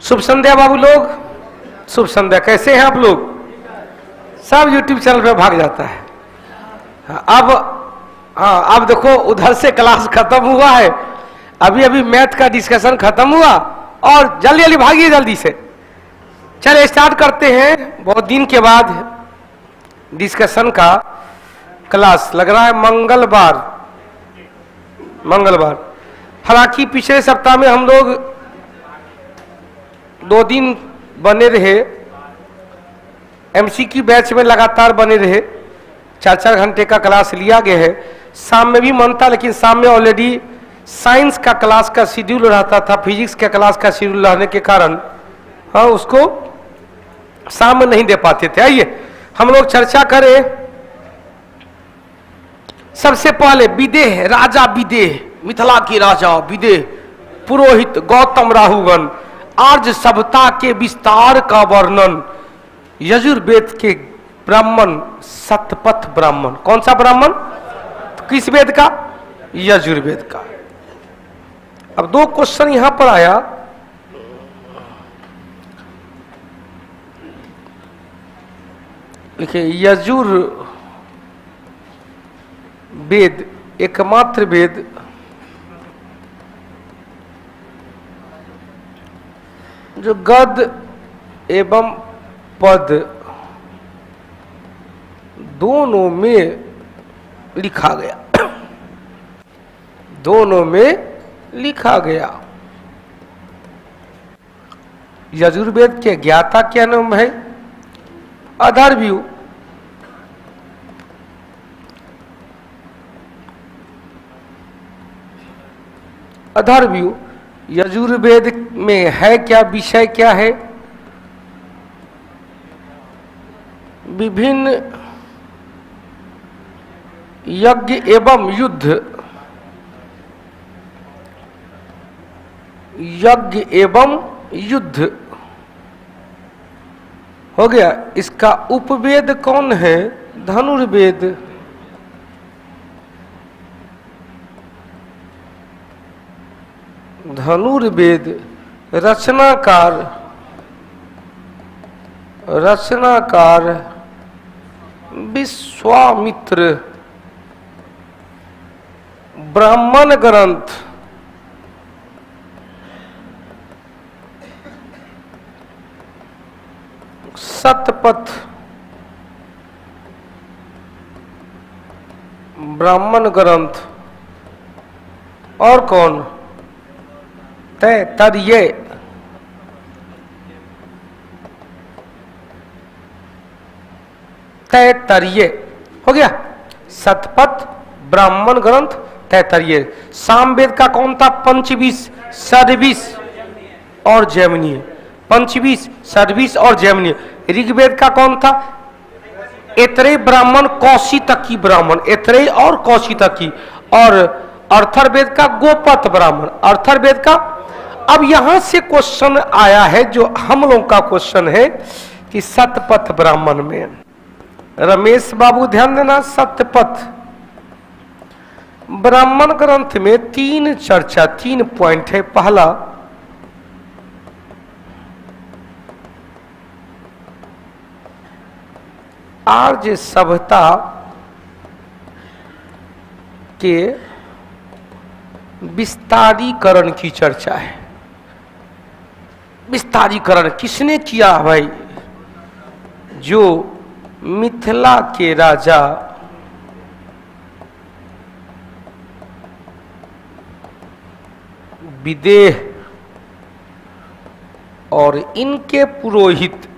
शुभ संध्या बाबू लोग, शुभ संध्या। कैसे हैं आप लोग? सब यूट्यूब चैनल पे भाग जाता है। अब देखो उधर से क्लास खत्म हुआ है, अभी अभी मैथ का डिस्कशन खत्म हुआ और जल्दी जल्दी भागिए जल्दी से। चलिए स्टार्ट करते हैं। बहुत दिन के बाद डिस्कशन का क्लास लग रहा है, मंगलवार। हालांकि पिछले सप्ताह में हम लोग 2 दिन बने रहे, एमसीक्यू बैच में लगातार बने रहे, 4-4 घंटे का क्लास लिया गया है। शाम में भी मन था, लेकिन शाम में ऑलरेडी साइंस का क्लास का शेड्यूल रहता था, फिजिक्स का क्लास का शेड्यूल रहने के कारण उसको शाम में नहीं दे पाते थे। आइए हम लोग चर्चा करें। सबसे पहले विदेह, राजा विदेह, मिथिला के राजा विदेह, पुरोहित गौतम राहुगण, आर्य सभ्यता के विस्तार का वर्णन, यजुर्वेद के ब्राह्मण शतपथ ब्राह्मण। कौन सा ब्राह्मण? किस वेद का? यजुर्वेद का। अब 2 क्वेश्चन यहां पर आया। देखिए, यजुर्वेद एकमात्र वेद जो गद एवं पद दोनों में लिखा गया, दोनों में लिखा गया। यजुर्वेद के ज्ञाता क्या नाम है? अथर्वव्यू। अथर्वव्यू यजुर्वेद में है क्या? विषय क्या है? विभिन्न यज्ञ एवं युद्ध, यज्ञ एवं युद्ध हो गया। इसका उपवेद कौन है? धनुर्वेद। धनुर्वेद रचनाकार विश्वामित्र। ब्राह्मण ग्रंथ शतपथ ब्राह्मण ग्रंथ। और कौन? तैत्तरीय। तैत्तरीय हो गया। शतपथ, ब्राह्मण ग्रंथ, तैत्तरीय। सामवेद का कौन था? पंचविश, षड्विश और जैमिनीय। पंचविश, षड्विश और जैमिनीय। ऋग्वेद का कौन था? ऐतरेय ब्राह्मण, कौशितकी ब्राह्मण, ऐतरेय और कौशितकी। और अर्थर्वेद का गोपथ ब्राह्मण, अर्थर्वेद का। अब यहां से क्वेश्चन आया है, जो हम लोग का क्वेश्चन है कि शतपथ ब्राह्मण में, रमेश बाबू ध्यान देना, शतपथ ब्राह्मण ग्रंथ में 3 चर्चा, 3 पॉइंट है। पहला, आर्य सभ्यता के विस्तारीकरण की चर्चा है। विस्तारीकरण किसने किया भाई? जो मिथिला के राजा विदेह और इनके पुरोहित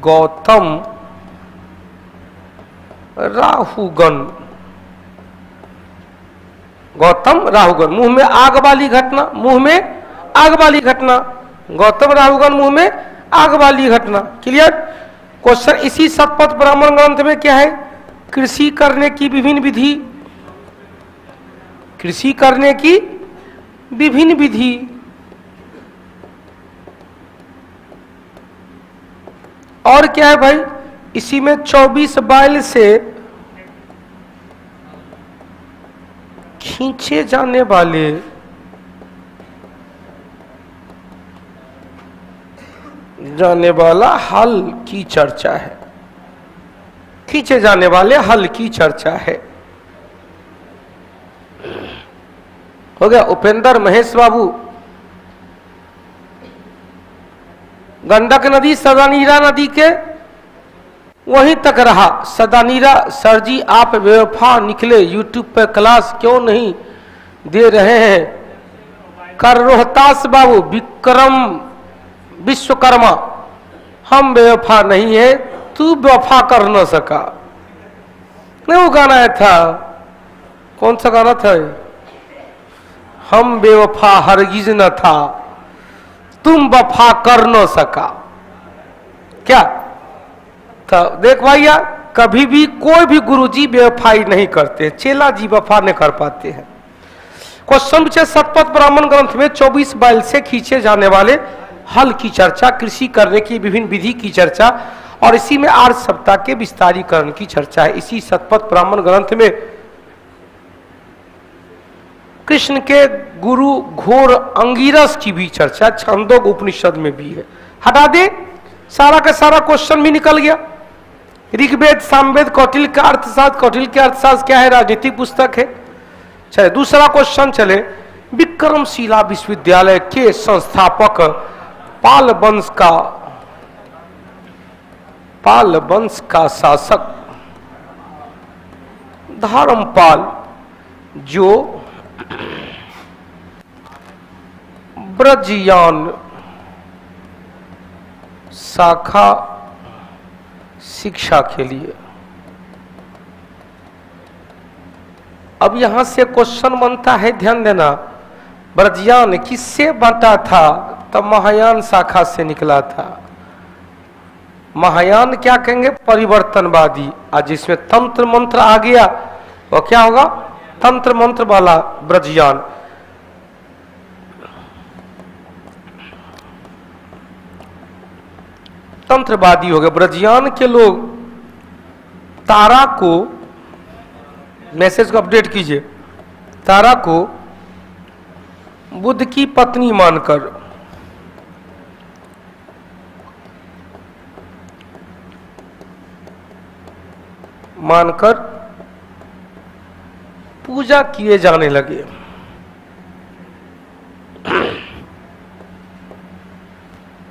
गौतम राहुगण। गौतम राहुगण, मुंह में आग वाली घटना, मुंह में आग वाली घटना। गौतम राहुगण, मुंह में आग वाली घटना। क्लियर? क्वेश्चन इसी शतपथ ब्राह्मण ग्रंथ में क्या है? कृषि करने की विभिन्न विधि, कृषि करने की विभिन्न विधि। और क्या है भाई? इसी में 24 बैल से खींचे जाने वाला हल की चर्चा है। खींचे जाने वाले हल की चर्चा है। हो गया। उपेंद्र महेश बाबू, गंडक नदी सदानीरा नदी के वहीं तक रहा। सदानीरा सर जी आप बेवफा निकले, यूट्यूब पर क्लास क्यों नहीं दे रहे हैं? कर रोहतास बाबू, विश्वकर्मा, हम बेवफा नहीं है, तू बेवफा कर न सका। नहीं वो गाना है था, कौन सा गाना था? हम बेवफा हरगिज न था, तुम वफा कर न सका। क्या था? देख भैया, कभी भी कोई भी गुरुजी बेवफाई नहीं करते, चेला जी वफा नहीं कर पाते हैं। क्वेश्चन पूछे शतपथ ब्राह्मण ग्रंथ में 24 बैल से खींचे जाने वाले हल की चर्चा, कृषि करने की विभिन्न विधि की चर्चा और इसी में आर्य सप्ताह के विस्तारीकरण की चर्चा है। इसी शतपथ ब्राह्मण ग्रंथ में कृष्ण के गुरु घोर अंगिरस की भी चर्चा छंदोग उपनिषद में भी है। हटा दे, सारा का सारा क्वेश्चन भी निकल गया। ऋग्वेद, सामवेद, कौटिल्य का अर्थशास्त्र। कौटिल्य के अर्थशास्त्र क्या है? राजनीतिक पुस्तक है। चले दूसरा क्वेश्चन चले। विक्रमशिला विश्वविद्यालय के संस्थापक पाल वंश का शासक धर्मपाल, जो ब्रजयान शाखा शिक्षा के लिए। अब यहां से क्वेश्चन बनता है, ध्यान देना, ब्रजयान किससे बंटा था? तब महायान शाखा से निकला था। महायान क्या कहेंगे? परिवर्तनवादी। आज जिसमें तंत्र मंत्र आ गया वो क्या होगा? तंत्र मंत्र वाला ब्रजयान। तंत्रवादी हो गए ब्रजयान के लोग। तारा को, मैसेज को अपडेट कीजिए, तारा को बुद्ध की पत्नी मानकर पूजा किए जाने लगे।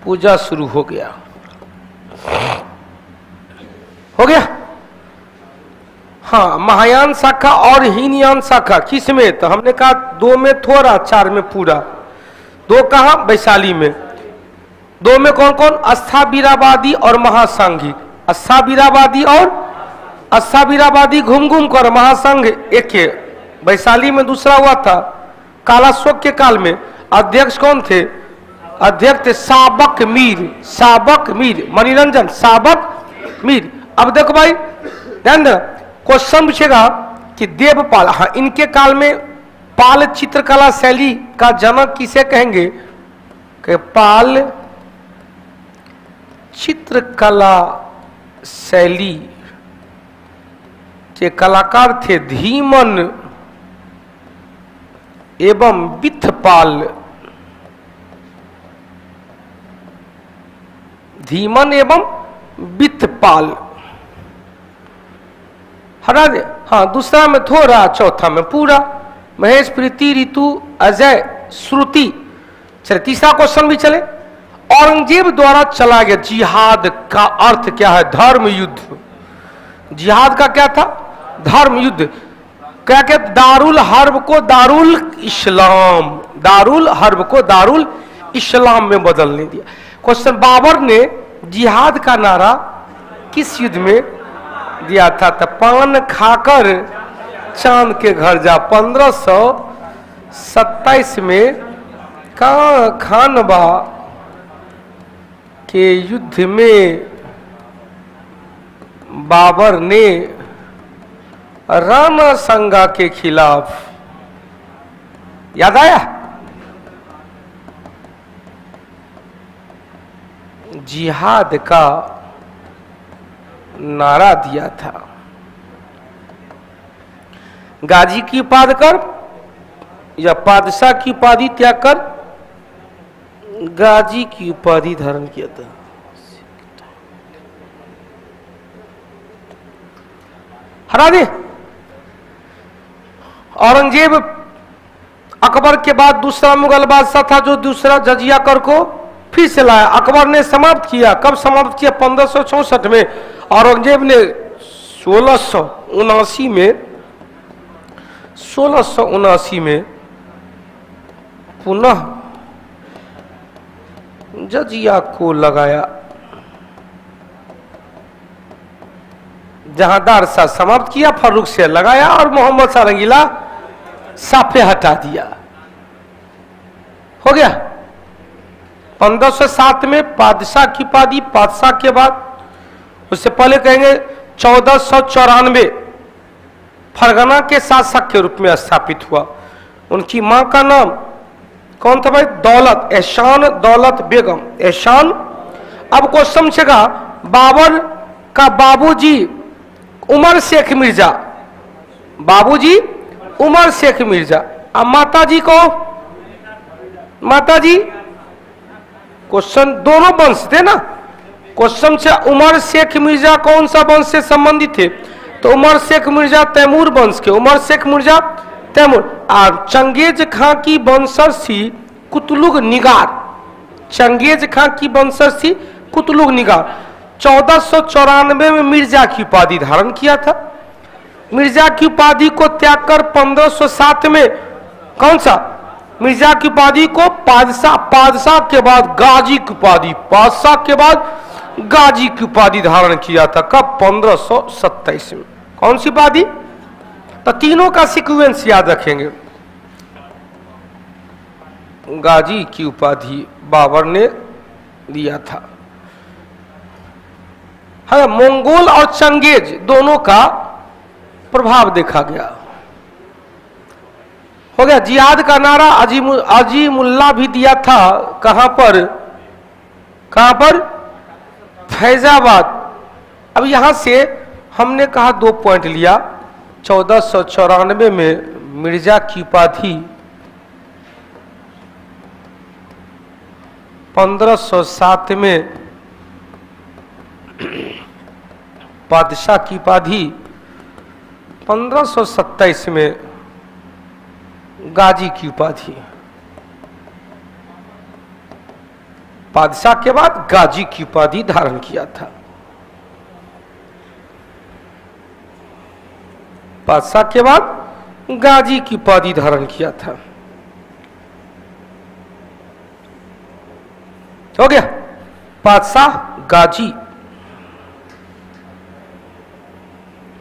पूजा शुरू हो गया। हाँ, महायान शाखा और हीनयान शाखा किसमें? तो हमने कहा 2 में थोड़ा, 4 में पूरा। 2 कहाँ? वैशाली में। 2 में कौन कौन? अस्थावीरावादी और महासांघिक। अस्थावीरावादी और अस्थावीरावादी घूम घूम कर महासंघ एक वैशाली में दूसरा हुआ था। कालाशोक के काल में अध्यक्ष कौन थे? अध्यक्ष थे साबक मीर, मणिरंजन साबक मीर। अब देखो भाई ध्यान देना, क्वेश्चन पूछेगा कि देवपाल, हाँ इनके काल में पाल चित्रकला शैली का जनक किसे कहेंगे? कि पाल चित्रकला शैली के कलाकार थे धीमन एवं वित्तपाल। धीमन एवं वित्तपाल हटा दे। हाँ, दूसरा में थोड़ा, चौथा में पूरा। महेश, प्रीति, ऋतु, अजय, श्रुति। चले तीसरा क्वेश्चन भी चले। औरंगजेब द्वारा चला गया जिहाद का अर्थ क्या है? धर्म युद्ध। जिहाद का क्या था? धर्म युद्ध। क्या क्या? दारुल हर्ब को दारुल इस्लाम, दारुल हर्ब को दारुल इस्लाम में बदलने दिया। क्वेश्चन, बाबर ने जिहाद का नारा किस युद्ध में दिया था? तो पान खाकर चांद के घर जा। 1527 में खानबा के युद्ध में बाबर ने राणा संगा के खिलाफ, याद आया, जिहाद का नारा दिया था। गाजी की उपाधि कर या पादशाह की उपाधि त्याग कर गाजी की उपाधि धारण किया था। हरा दे। औरंगजेब अकबर के बाद दूसरा मुगल बादशाह था जो दूसरा जजिया कर को फिर से लाया। अकबर ने समाप्त किया। कब समाप्त किया? 1564 में। औरंगजेब ने 1679 में पुनः जजिया को लगाया। जहांदार शाह समाप्त किया, फर्रुख से लगाया और मोहम्मद शाह रंगीला साफे हटा दिया। हो गया। 1507 में पादशाह की उपाधि, पादशाह के बाद उससे पहले कहेंगे 1494 फरगना के शासक के रूप में स्थापित हुआ। उनकी मां का नाम कौन था भाई? दौलत, एहसान दौलत बेगम। एहसान। अब को समझेगा, बाबर का बाबूजी उमर शेख मिर्जा, बाबूजी उमर शेख मिर्जा। अब माताजी को, माताजी क्वेश्चन दोनों वंश थे ना। क्वेश्चन से उमर शेख मिर्जा कौन सा वंश से संबंधित थे? तो उमर शेख मिर्जा तैमूर वंश के, उमर शेख मिर्जा तैमूर। और चंगेज खां की वंशज थी कुतलुग निगार। चंगेज खां की वंशज थी कुतलुग निगार। 1494 में मिर्जा की उपाधि धारण किया था। मिर्जा की उपाधि को त्याग कर 1507 में कौन सा? मिर्जा की उपाधि को पादशाह, पादशाह के बाद गाजी की उपाधि, पादशाह के बाद गाजी की उपाधि धारण किया था। कब? 1527 में। कौन सी उपाधि? तो तीनों का सीक्वेंस याद रखेंगे। गाजी की उपाधि बाबर ने दिया था। है मंगोल और चंगेज दोनों का प्रभाव देखा गया। हो गया। जिहाद का नारा अजीमुल्लाह भी दिया था। कहां पर? कहां पर? फैजाबाद। अब यहां से हमने कहा 2 पॉइंट लिया। 1494 में मिर्जा की उपाधि, 1507 में पादशाह की उपाधि, 1527 में गाजी की उपाधि। पादशाह के बाद गाजी की उपाधि धारण किया था। पादशाह के बाद गाजी की उपाधि धारण किया था। हो गया। पादशाह गाजी।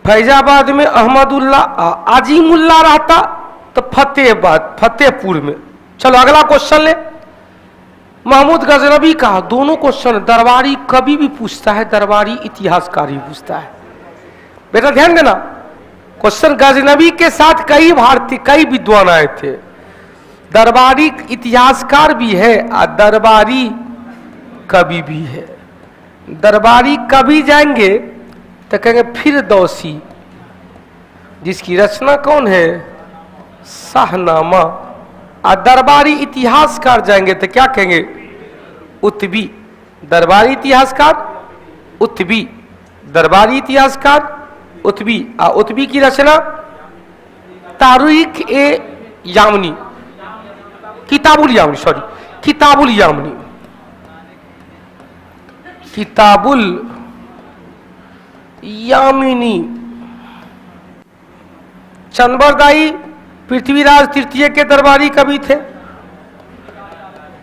फैजाबाद में अहमदुल्ला आजीमुल्लाह रहता तो फतेहपुर में। चलो अगला क्वेश्चन ले। महमूद गजनबी का दोनों क्वेश्चन दरबारी कभी भी पूछता है, दरबारी इतिहासकार भी पूछता है। बेटा ध्यान देना, क्वेश्चन गजनबी के साथ कई भारतीय, कई विद्वान आए थे। दरबारी इतिहासकार भी है और दरबारी कवि भी है। दरबारी कवि जाएंगे तो कहेंगे फिरदौसी, जिसकी रचना कौन है? शाहनामा। और दरबारी इतिहासकार जाएंगे तो क्या कहेंगे? उत्बी। दरबारी इतिहासकार उत्बी, दरबारी इतिहासकार उत्बी। और उत्बी की रचना तारीख ए यामनी, किताबुल यामनी, सॉरी किताबुल यामनी, किताबुल यामिनी। चंद्रबरदाई पृथ्वीराज तृतीय के दरबारी कवि थे।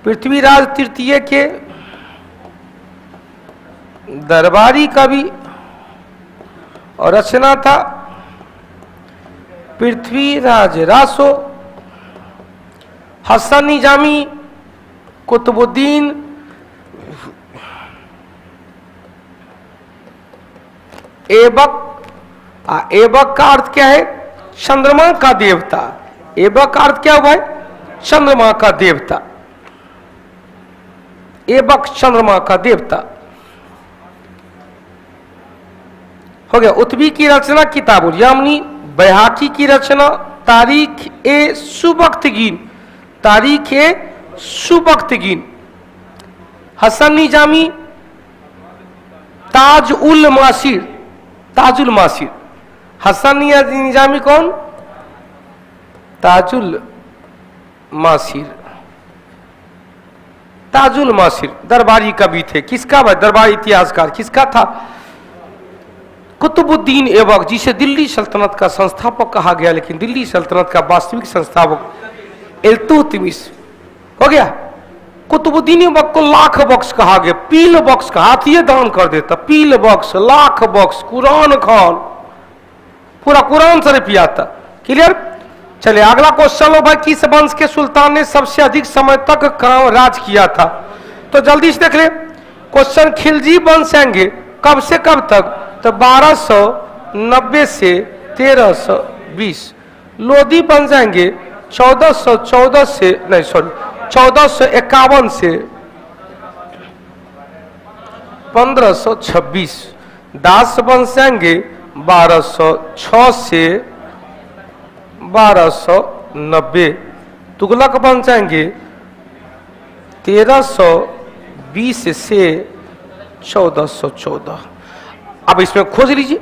पृथ्वीराज तृतीय के दरबारी कवि और रचना था पृथ्वीराज रासो। हसन निजामी, कुतुबुद्दीन, एबक। एबक का अर्थ क्या है? चंद्रमा का देवता। एबक का अर्थ क्या हुआ है? चंद्रमा का देवता। एबक चंद्रमा का देवता। हो गया। उत्बी की रचना किताबुल यामनी। बैहाकी की रचना तारीख ए सुबख्त गिन, तारीख ए सुबख्त गिन। हसन निजामी ताज उल मासिर, ताजुल मासिर। हसन निजामी कौन? ताजुल मासिर, ताजुल मासिर दरबारी कवि थे। किसका भाई? दरबारी इतिहासकार किसका था? कुतुबुद्दीन ऐबक, जिसे दिल्ली सल्तनत का संस्थापक कहा गया, लेकिन दिल्ली सल्तनत का वास्तविक संस्थापक इल्तुतमिश हो गया। कुतुबुद्दीन ऐबक को लाख बख्श कहा गया, पील बख्श का, हाथिये दान कर देता, पील बख्श, लाख बख्श, कुरान खान, पूरा कुरान शरीफ आता। क्लियर? चलिए अगला क्वेश्चन लो भाई, किस वंश के सुल्तान ने सबसे अधिक समय तक काम राज किया था? तो जल्दी से देख ले क्वेश्चन। खिलजी वंश आएंगे कब से कब तक? तो 1290 से 1320। लोधी बन जाएंगे 1414 से, नहीं सॉरी 1451 से 1526। दास बन जाएंगे 1206 से 1290। तुगलक बन जाएंगे 1320 से 1414। अब इसमें खोज लीजिए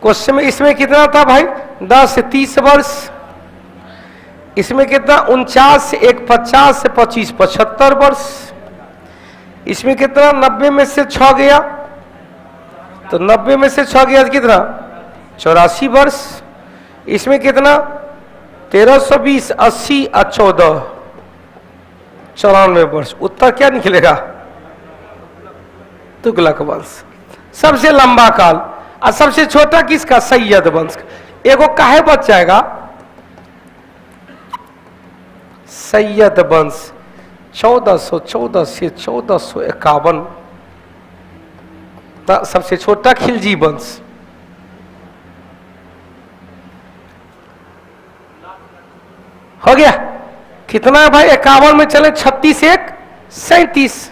क्वेश्चन में। इसमें कितना था भाई? 10 से 30 वर्ष। इसमें कितना? 49 से 1 50 से 25 75 वर्ष। इसमें कितना? 90 में से 6 गया, तो 90 में से 6 गया तो कितना? 84 वर्ष। इसमें कितना? 1320 80 और 14 94 वर्ष। उत्तर क्या निकलेगा? तुगलक वंश सबसे लंबा काल। और सबसे छोटा किसका? सैयद वंश। एगो काहे बच जाएगा? सैयद वंश 1414 से 1451। सबसे छोटा खिलजी वंश। हो गया कितना है भाई? 51 में चले 36 1 37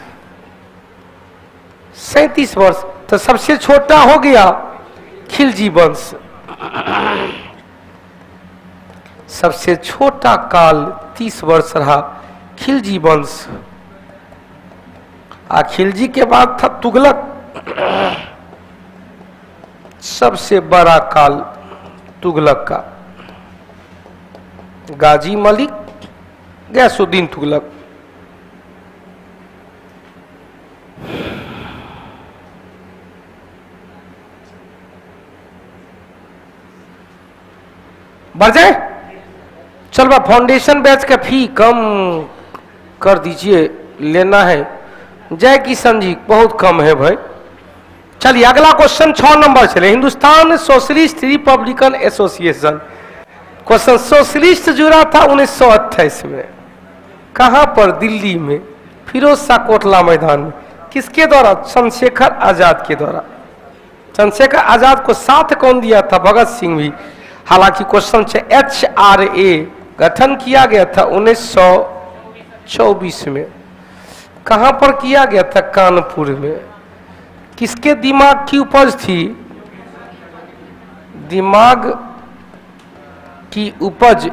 37 वर्ष। तो सबसे छोटा हो गया खिलजी वंश। सबसे छोटा काल 30 वर्ष रहा खिलजी वंश। खिलजी के बाद था तुगलक। सबसे बड़ा काल तुगलक का, गाजी मलिक, गैसुद्दीन तुगलक। बढ़ जाए? चल बा फाउंडेशन बैच का फी कम कर दीजिए, लेना है। जय किशन जी बहुत कम है भाई। चलिए अगला क्वेश्चन 6 नंबर चले। Hindustan socialist Republican association. Question socialist जुड़ा था 1928 में। कहां पर? दिल्ली में, फिरोज शाह कोटला मैदान में। किसके द्वारा? चंद्रशेखर आजाद के द्वारा। चंद्रशेखर आजाद को साथ कौन दिया था? भगत सिंह भी। हालांकि क्वेश्चन से HRA गठन किया गया था 1924 में। कहां पर किया गया था? कानपुर में। किसके दिमाग की उपज थी? दिमाग की उपज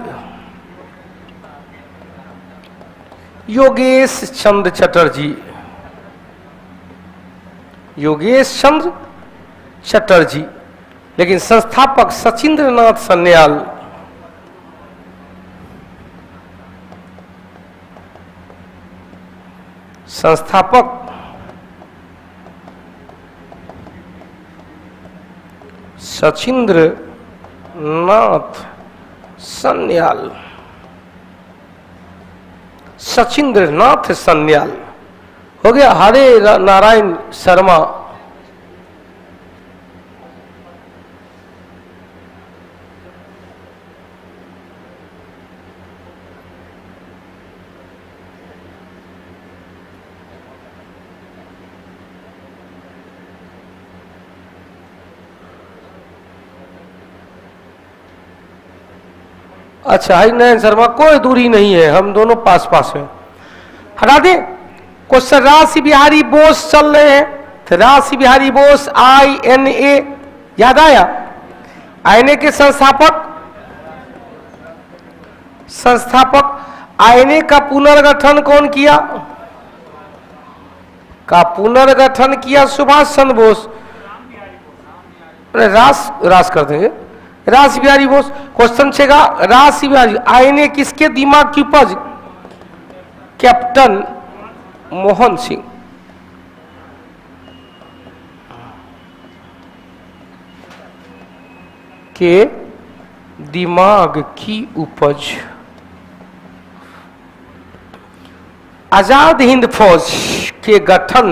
योगेश चंद्र चटर्जी। योगेश चंद्र चटर्जी। लेकिन संस्थापक सचिंद्र नाथ सन्याल। संस्थापक सचिंद्र नाथ सन्याल। सचिंद्र नाथ सन्याल। हो गया। हरे नारायण शर्मा। अच्छा है नयन शर्मा, कोई दूरी नहीं है, हम दोनों पास पास हैं। हटा दे क्वेश्चन। राशि बिहारी बोस चल रहे हैं, तो राशि बिहारी बोस INA याद आया? INA के संस्थापक संस्थापक। आईएनए का पुनर्गठन कौन किया? का पुनर्गठन किया सुभाष चंद्र बोस। रास कर देंगे, रास बिहारी बोस। क्वेश्चन छेगा रास बिहारी। आईएनए किसके दिमाग की उपज? कैप्टन मोहन सिंह। के दिमाग की उपज। आजाद हिंद फौज के गठन,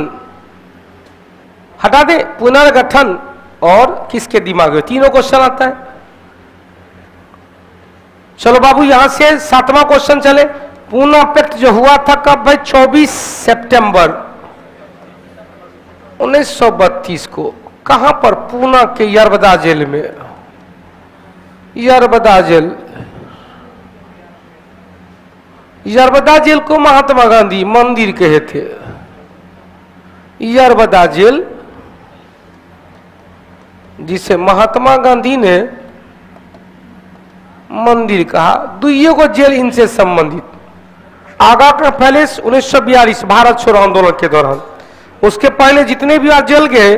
हटा दे, पुनर्गठन और किसके दिमाग में, तीनों क्वेश्चन आता है। चलो बाबू यहां से 7वां क्वेश्चन चले। पूना पैक्ट जो हुआ था कब भाई? 24 सितंबर 1932 को। कहां पर? पूना के यरबदा जेल में। यरबदा जेल, यरबदा जेल को महात्मा गांधी मंदिर कहे थे। यरबदा जेल जिसे महात्मा गांधी ने मंदिर कहा। दुइयों को जेल इनसे संबंधित। आगा का पैलेस 1942 भारत छोड़ो आंदोलन के दौरान। उसके पहले जितने भी आज जेल गए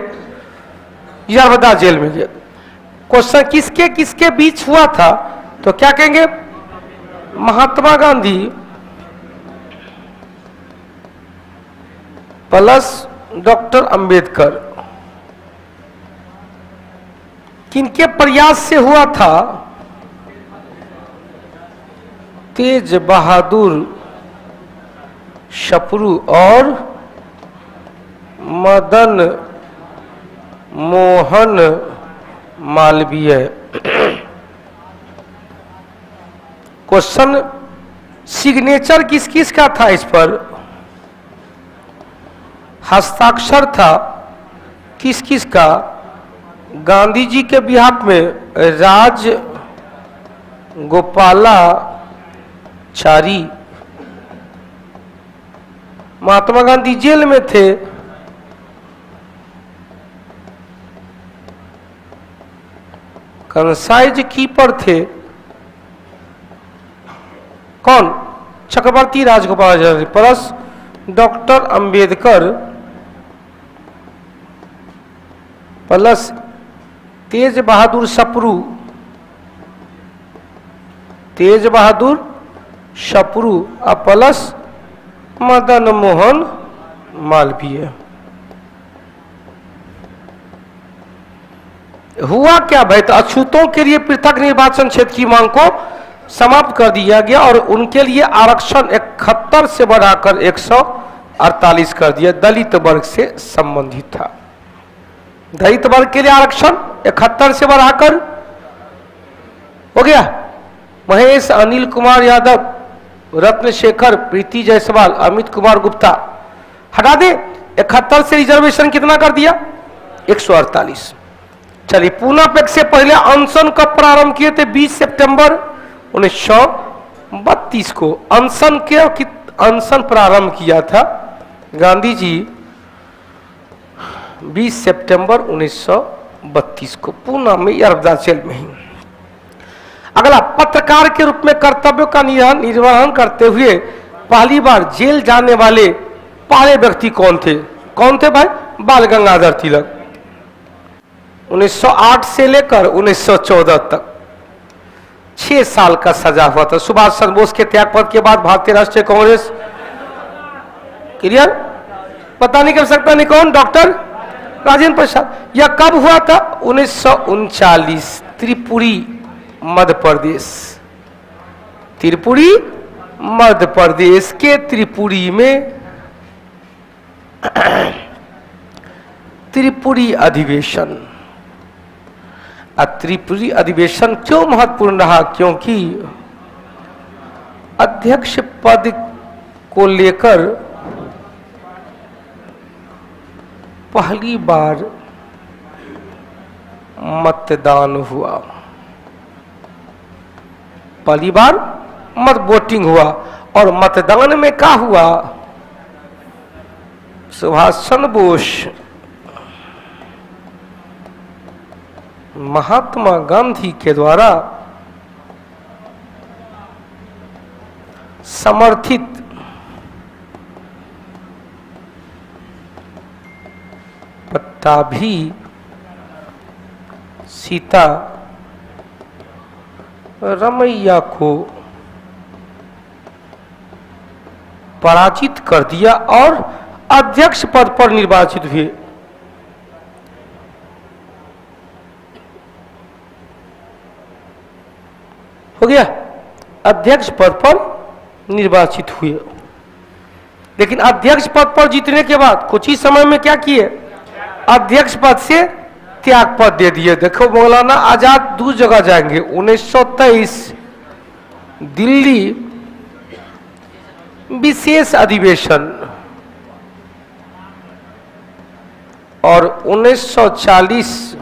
यरबदा जेल में गए। क्वेश्चन किसके किसके बीच हुआ था? तो क्या कहेंगे? Mahatma Gandhi plus doctor Ambedkar. किनके प्रयास से हुआ था? तेज बहादुर सप्रू और मदन मोहन मालवीय। क्वेश्चन सिग्नेचर किस किस का था इस पर? हस्ताक्षर था किस किस का? गांधी जी के बिहाफ में राज गोपालाचारी। महात्मा गांधी जेल में थे। कंसाइज कीपर थे कौन? Chakravarti Rajagopalachari plus doctor Ambedkar plus Tej Bahadur Sapru. Tej Bahadur Sapru और प्लस मदन मोहन मालवीय। हुआ क्या भाई? तो अछूतों के लिए पृथक निर्वाचन क्षेत्र की मांग को समाप्त कर दिया गया और उनके लिए आरक्षण 71 से बढ़ाकर 148 कर दिया। दलित वर्ग से संबंधित था। दलित वर्ग के लिए आरक्षण 71 से बढ़ाकर हो गया। महेश, अनिल कुमार यादव, रत्नशेखर, प्रीति जायसवाल, अमित कुमार गुप्ता। हटा दे, 71 से रिजर्वेशन कितना कर दिया? 148। चलिए, पूना पैक्ट से पहले अनशन कब प्रारंभ किए थे? 20 सितंबर 1932 को अनशन प्रारंभ किया था गांधी जी 20 सितंबर 1932 को पूना में यरबदा जेल में ही। अगला, पत्रकार के रूप में कर्तव्यों का निर्वहन करते हुए पहली बार जेल जाने वाले पहले व्यक्ति कौन थे? कौन थे भाई? बाल गंगाधर तिलक। 1908 से लेकर 1914 तक 6 साल का सजा हुआ था। सुभाष चंद्र बोस के त्यागपत्र के बाद भारतीय राष्ट्रीय कांग्रेस क्लियर? पता नहीं कर सकता नहीं कौन? डॉक्टर राजेंद्र प्रसाद। यह कब हुआ था? 1939 त्रिपुरी मध्य प्रदेश। त्रिपुरी मध्य प्रदेश के त्रिपुरी में त्रिपुरी अधिवेशन। त्रिपुरी अधिवेशन क्यों महत्वपूर्ण रहा? क्योंकि अध्यक्ष पद को लेकर पहली बार मतदान हुआ। पहली बार मत वोटिंग हुआ और मतदान में क्या हुआ? सुभाष चंद्र बोस महात्मा गांधी के द्वारा समर्थित पट्टाभी सीता रमैया को पराजित कर दिया और अध्यक्ष पद पर निर्वाचित हुए। हो गया, अध्यक्ष पद पर निर्वाचित हुए। लेकिन अध्यक्ष पद पर जीतने के बाद कुछ ही समय में क्या किए, अध्यक्ष पद से त्याग पद दे दिए। देखो मौलाना आजाद दूसरी जगह जाएंगे। 1923 दिल्ली विशेष अधिवेशन और 1940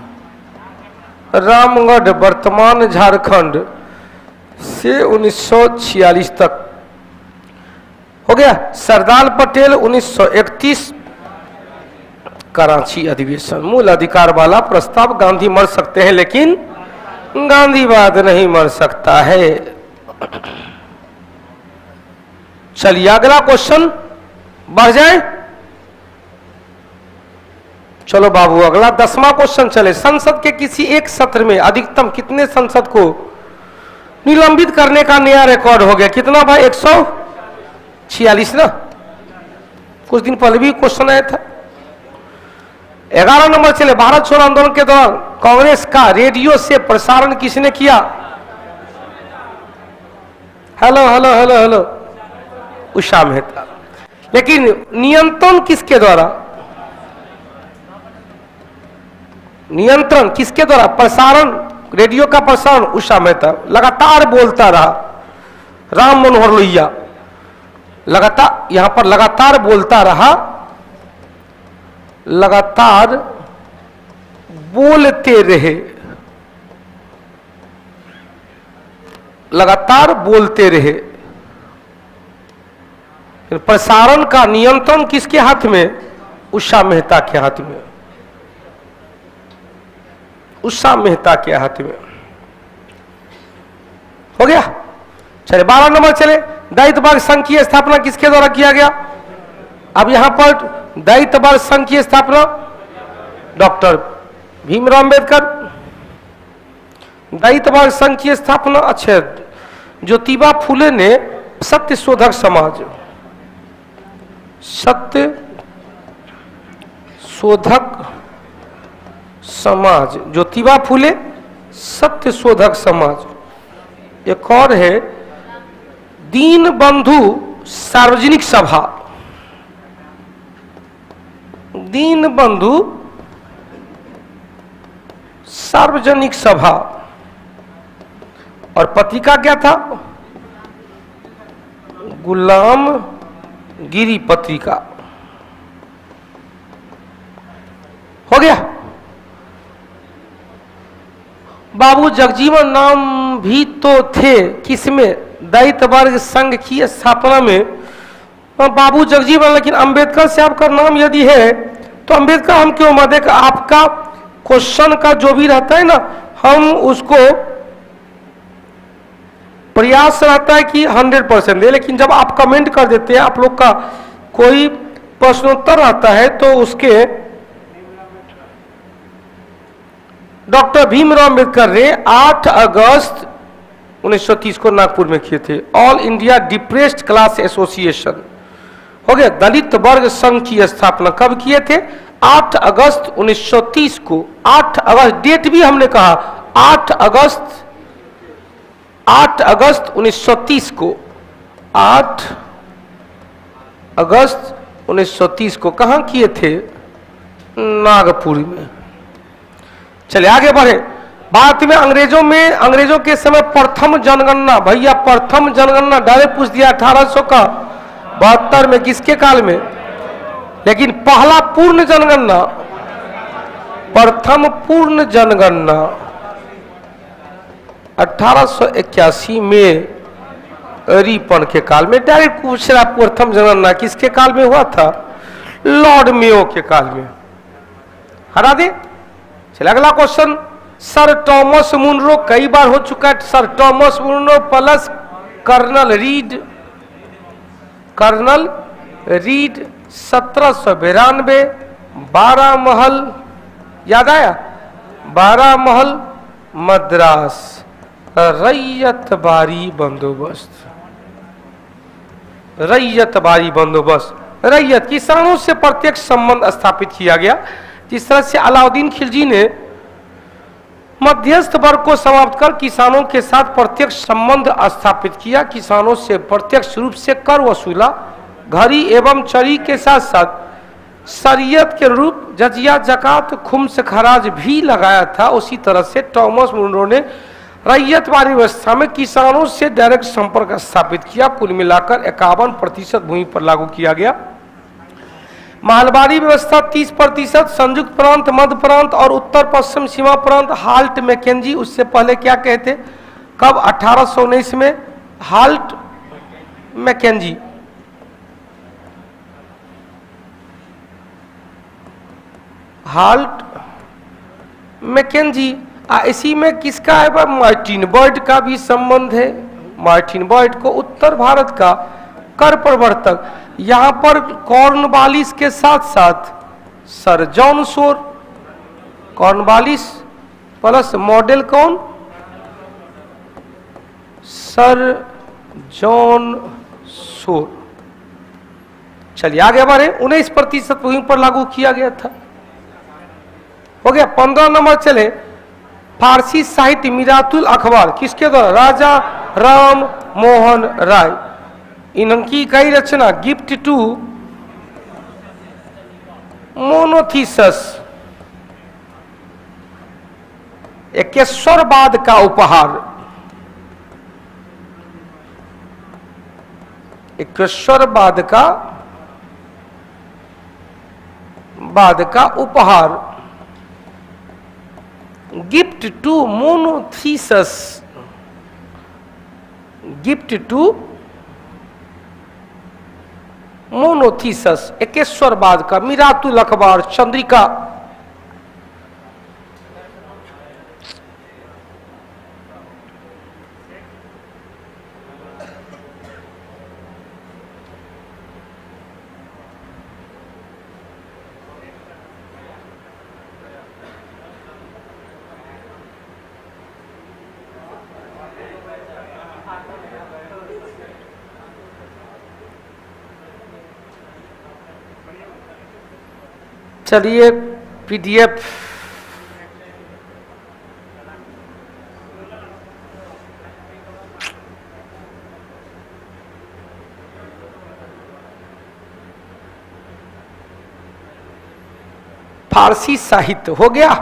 रामगढ़ वर्तमान झारखंड से 1946 तक। हो गया। सरदार पटेल 1931 कराची अधिवेशन। मूल अधिकार वाला प्रस्ताव, गांधी मर सकते हैं लेकिन गांधीवाद नहीं मर सकता है। चलिए अगला क्वेश्चन बढ़ जाए। चलो बाबू अगला 10वां क्वेश्चन चले। संसद के किसी एक सत्र में अधिकतम कितने सांसद को निलंबित करने का नया रिकॉर्ड हो गया? कितना भाई? 146 ना। कुछ दिन पहले भी क्वेश्चन आया था। 11 नंबर चले। भारत छोड़ो आंदोलन के दौरान कांग्रेस का रेडियो से प्रसारण किसने किया? Hello hello hello hello, Usha Mehta. लेकिन नियंत्रण किसके द्वारा? नियंत्रण किसके द्वारा? प्रसारण, रेडियो का प्रसारण उषा मेहता। लगातार बोलता रहा राम मनोहर लोहिया, लगातार यहां पर लगातार बोलता रहा, लगातार बोलते रहे, लगातार बोलते रहे। प्रसारण का नियंत्रण किसके हाथ में? उषा मेहता के हाथ में, उषा मेहता के हाथ में। हो गया। चले 12 नंबर चले। दैत्य वर्ग संघ की स्थापना किसके द्वारा किया गया? अब यहां पर दैत्य वर्ग संघ की स्थापना डॉक्टर भीमराव अंबेडकर। दैत्य वर्ग संघ की स्थापना अच्छे ज्योतिबा फुले ने सत्य शोधक समाज, सत्य शोधक समाज, ज्योतिबा फुले सत्य शोधक समाज। एक और है दीन बंधु सार्वजनिक सभा, दीन बंधु सार्वजनिक सभा। और पत्रिका क्या था? गुलाम गिरी पत्रिका। हो गया। बाबू जगजीवन नाम भी तो थे किसमें? दैत्य वर्ग संघ की स्थापना में बाबू जगजीवन। लेकिन अंबेडकर से आपका नाम यदि है तो अंबेडकर हम क्यों मत दें? आपका क्वेश्चन का जो भी रहता है ना, हम उसको प्रयास रहता है कि 100% दे। लेकिन जब आप कमेंट कर देते हैं, आप लोग का कोई प्रश्नोत्तर आता है तो उसके डॉक्टर भीमराव अंबेडकर ने 8 अगस्त 1930 को नागपुर में किए थे। All India depressed class association. हो गया। दलित वर्ग संघ की स्थापना कब किए थे? 8 अगस्त 1930 को। 8 अगस्त डेट भी हमने कहा, 8 अगस्त 1930 को। 8 अगस्त 1930 को कहां किए थे? नागपुर में। चले आगे बढ़े। भारत में अंग्रेजों के समय प्रथम जनगणना, भैया प्रथम जनगणना डायरेक्ट पूछ दिया 1800 का 72 में, किसके काल में? लेकिन पहला पूर्ण जनगणना, प्रथम पूर्ण जनगणना 1881 में रिपन के काल में। डायरेक्ट पूछ रहा प्रथम जनगणना किसके काल में हुआ था? लॉर्ड मेयो के काल में। हटा दे। चलिए अगला क्वेश्चन। सर टॉमस मुनरो कई बार हो चुका है। Sir Thomas Munro plus colonel Reid colonel Reid 1792, 12 महल, याद आया, 12 महल मद्रास, रैयत बारी बंदोबस्त, रैयत बारी बंदोबस्त, रैयत किसानों से प्रत्यक्ष संबंध स्थापित किया गया। जिस तरह से अलाउद्दीन खिलजी ने मध्यस्थ वर्ग को समाप्त कर किसानों के साथ प्रत्यक्ष संबंध स्थापित किया, किसानों से प्रत्यक्ष रूप से कर वसूला, घरी एवं चरी के साथ साथ शरीयत के रूप जजिया, जकात, खुम्स, खराज भी लगाया था। उसी तरह से थॉमस मुनरो ने रैयतवादी व्यवस्था में किसानों से डायरेक्ट संपर्क स्थापित किया। कुल मिलाकर 51% भूमि पर लागू किया गया। महलबारी व्यवस्था 30%, संयुक्त प्रांत, मध्य प्रांत और उत्तर पश्चिम सीमा प्रांत, हाल्ट मैकेंजी, उससे पहले क्या कहते, कब, 1819 में हाल्ट मैकेंजी, हाल्ट मैकेंजी। इसी में किसका है, मार्टिन बर्ड का भी संबंध है। मार्टिन बर्ड को उत्तर भारत का कर प्रवर्तक, यहां पर कॉर्नवालिस के साथ साथ sir John Shore, Cornwallis plus model कौन, सर जॉन शोर। चलिए आगे बढ़े। 19% भूमि पर लागू किया गया था, हो गया। 15 नंबर चले, फारसी साहित्य मीरातुल अखबार, किसके द्वारा, राजा राम मोहन राय। इनकी कई रचना, गिफ्ट टू मोनोथीसस, एकेश्वरवाद का उपहार, एकेश्वरवाद का उपहार, गिफ्ट टू मोनोथीसस, गिफ्ट टू मोनोथीसस, एकेश्वरवाद का, मीरातुल अखबार, चंद्रिका। चलिए पीडीएफ फारसी साहित्य हो गया।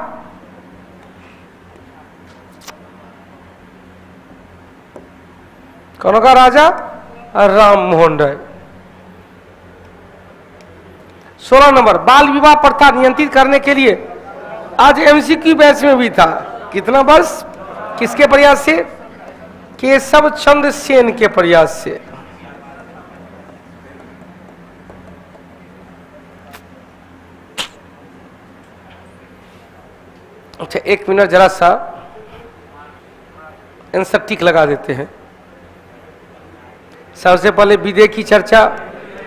कौन का राजा, राम मोहन राय। 16 नंबर, बाल विवाह प्रथा नियंत्रित करने के लिए, आज एमसीक्यू बैच में भी था, कितना वर्ष, किसके प्रयास से, केशव चंद्र सेन के प्रयास से। अच्छा 1 मिनट जरा सा आंसर टिक लगा देते हैं। सबसे पहले विदे की चर्चा,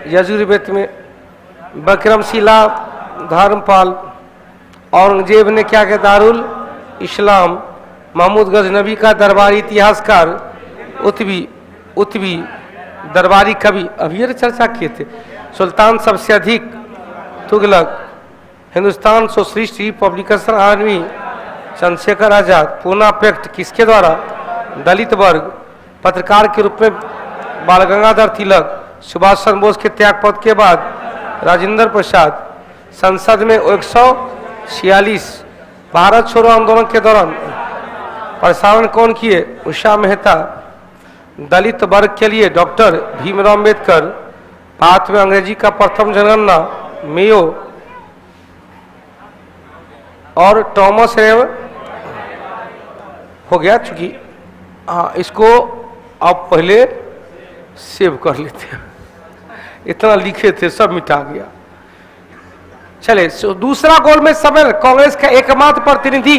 यजुर्वेद में बकरमशिला, धर्मपाल, औरंगजेब ने क्या किया, दारुल इस्लाम, महमूद गजनबी का दरबारी इतिहासकार, उत्वी दरबारी कवि, अभी ये चर्चा किए थे। सुल्तान सबसे अधिक, Tughlaq, Hindustan socialist republican army, Chandrashekhar Azad, Poona pact किसके द्वारा, दलित वर्ग, पत्रकार के रूप में बाल गंगाधर तिलक, सुभाष चंद्र बोस के त्यागपत्र के बाद राजेंद्र प्रसाद, संसद में 146, भारत छोड़ो आंदोलन के दौरान प्रसारण कौन किए, उषा मेहता, दलित वर्ग के लिए डॉक्टर भीमराव अम्बेडकर, भारत में अंग्रेजी का प्रथम जनगणना मेयो और थॉमस रेव। हो गया, चूंकि हाँ इसको आप पहले सेव कर लेते हैं, इतना लिखे थे सब मिटा गया। चले दूसरा गोल में समर, कांग्रेस का एकमात्र प्रतिनिधि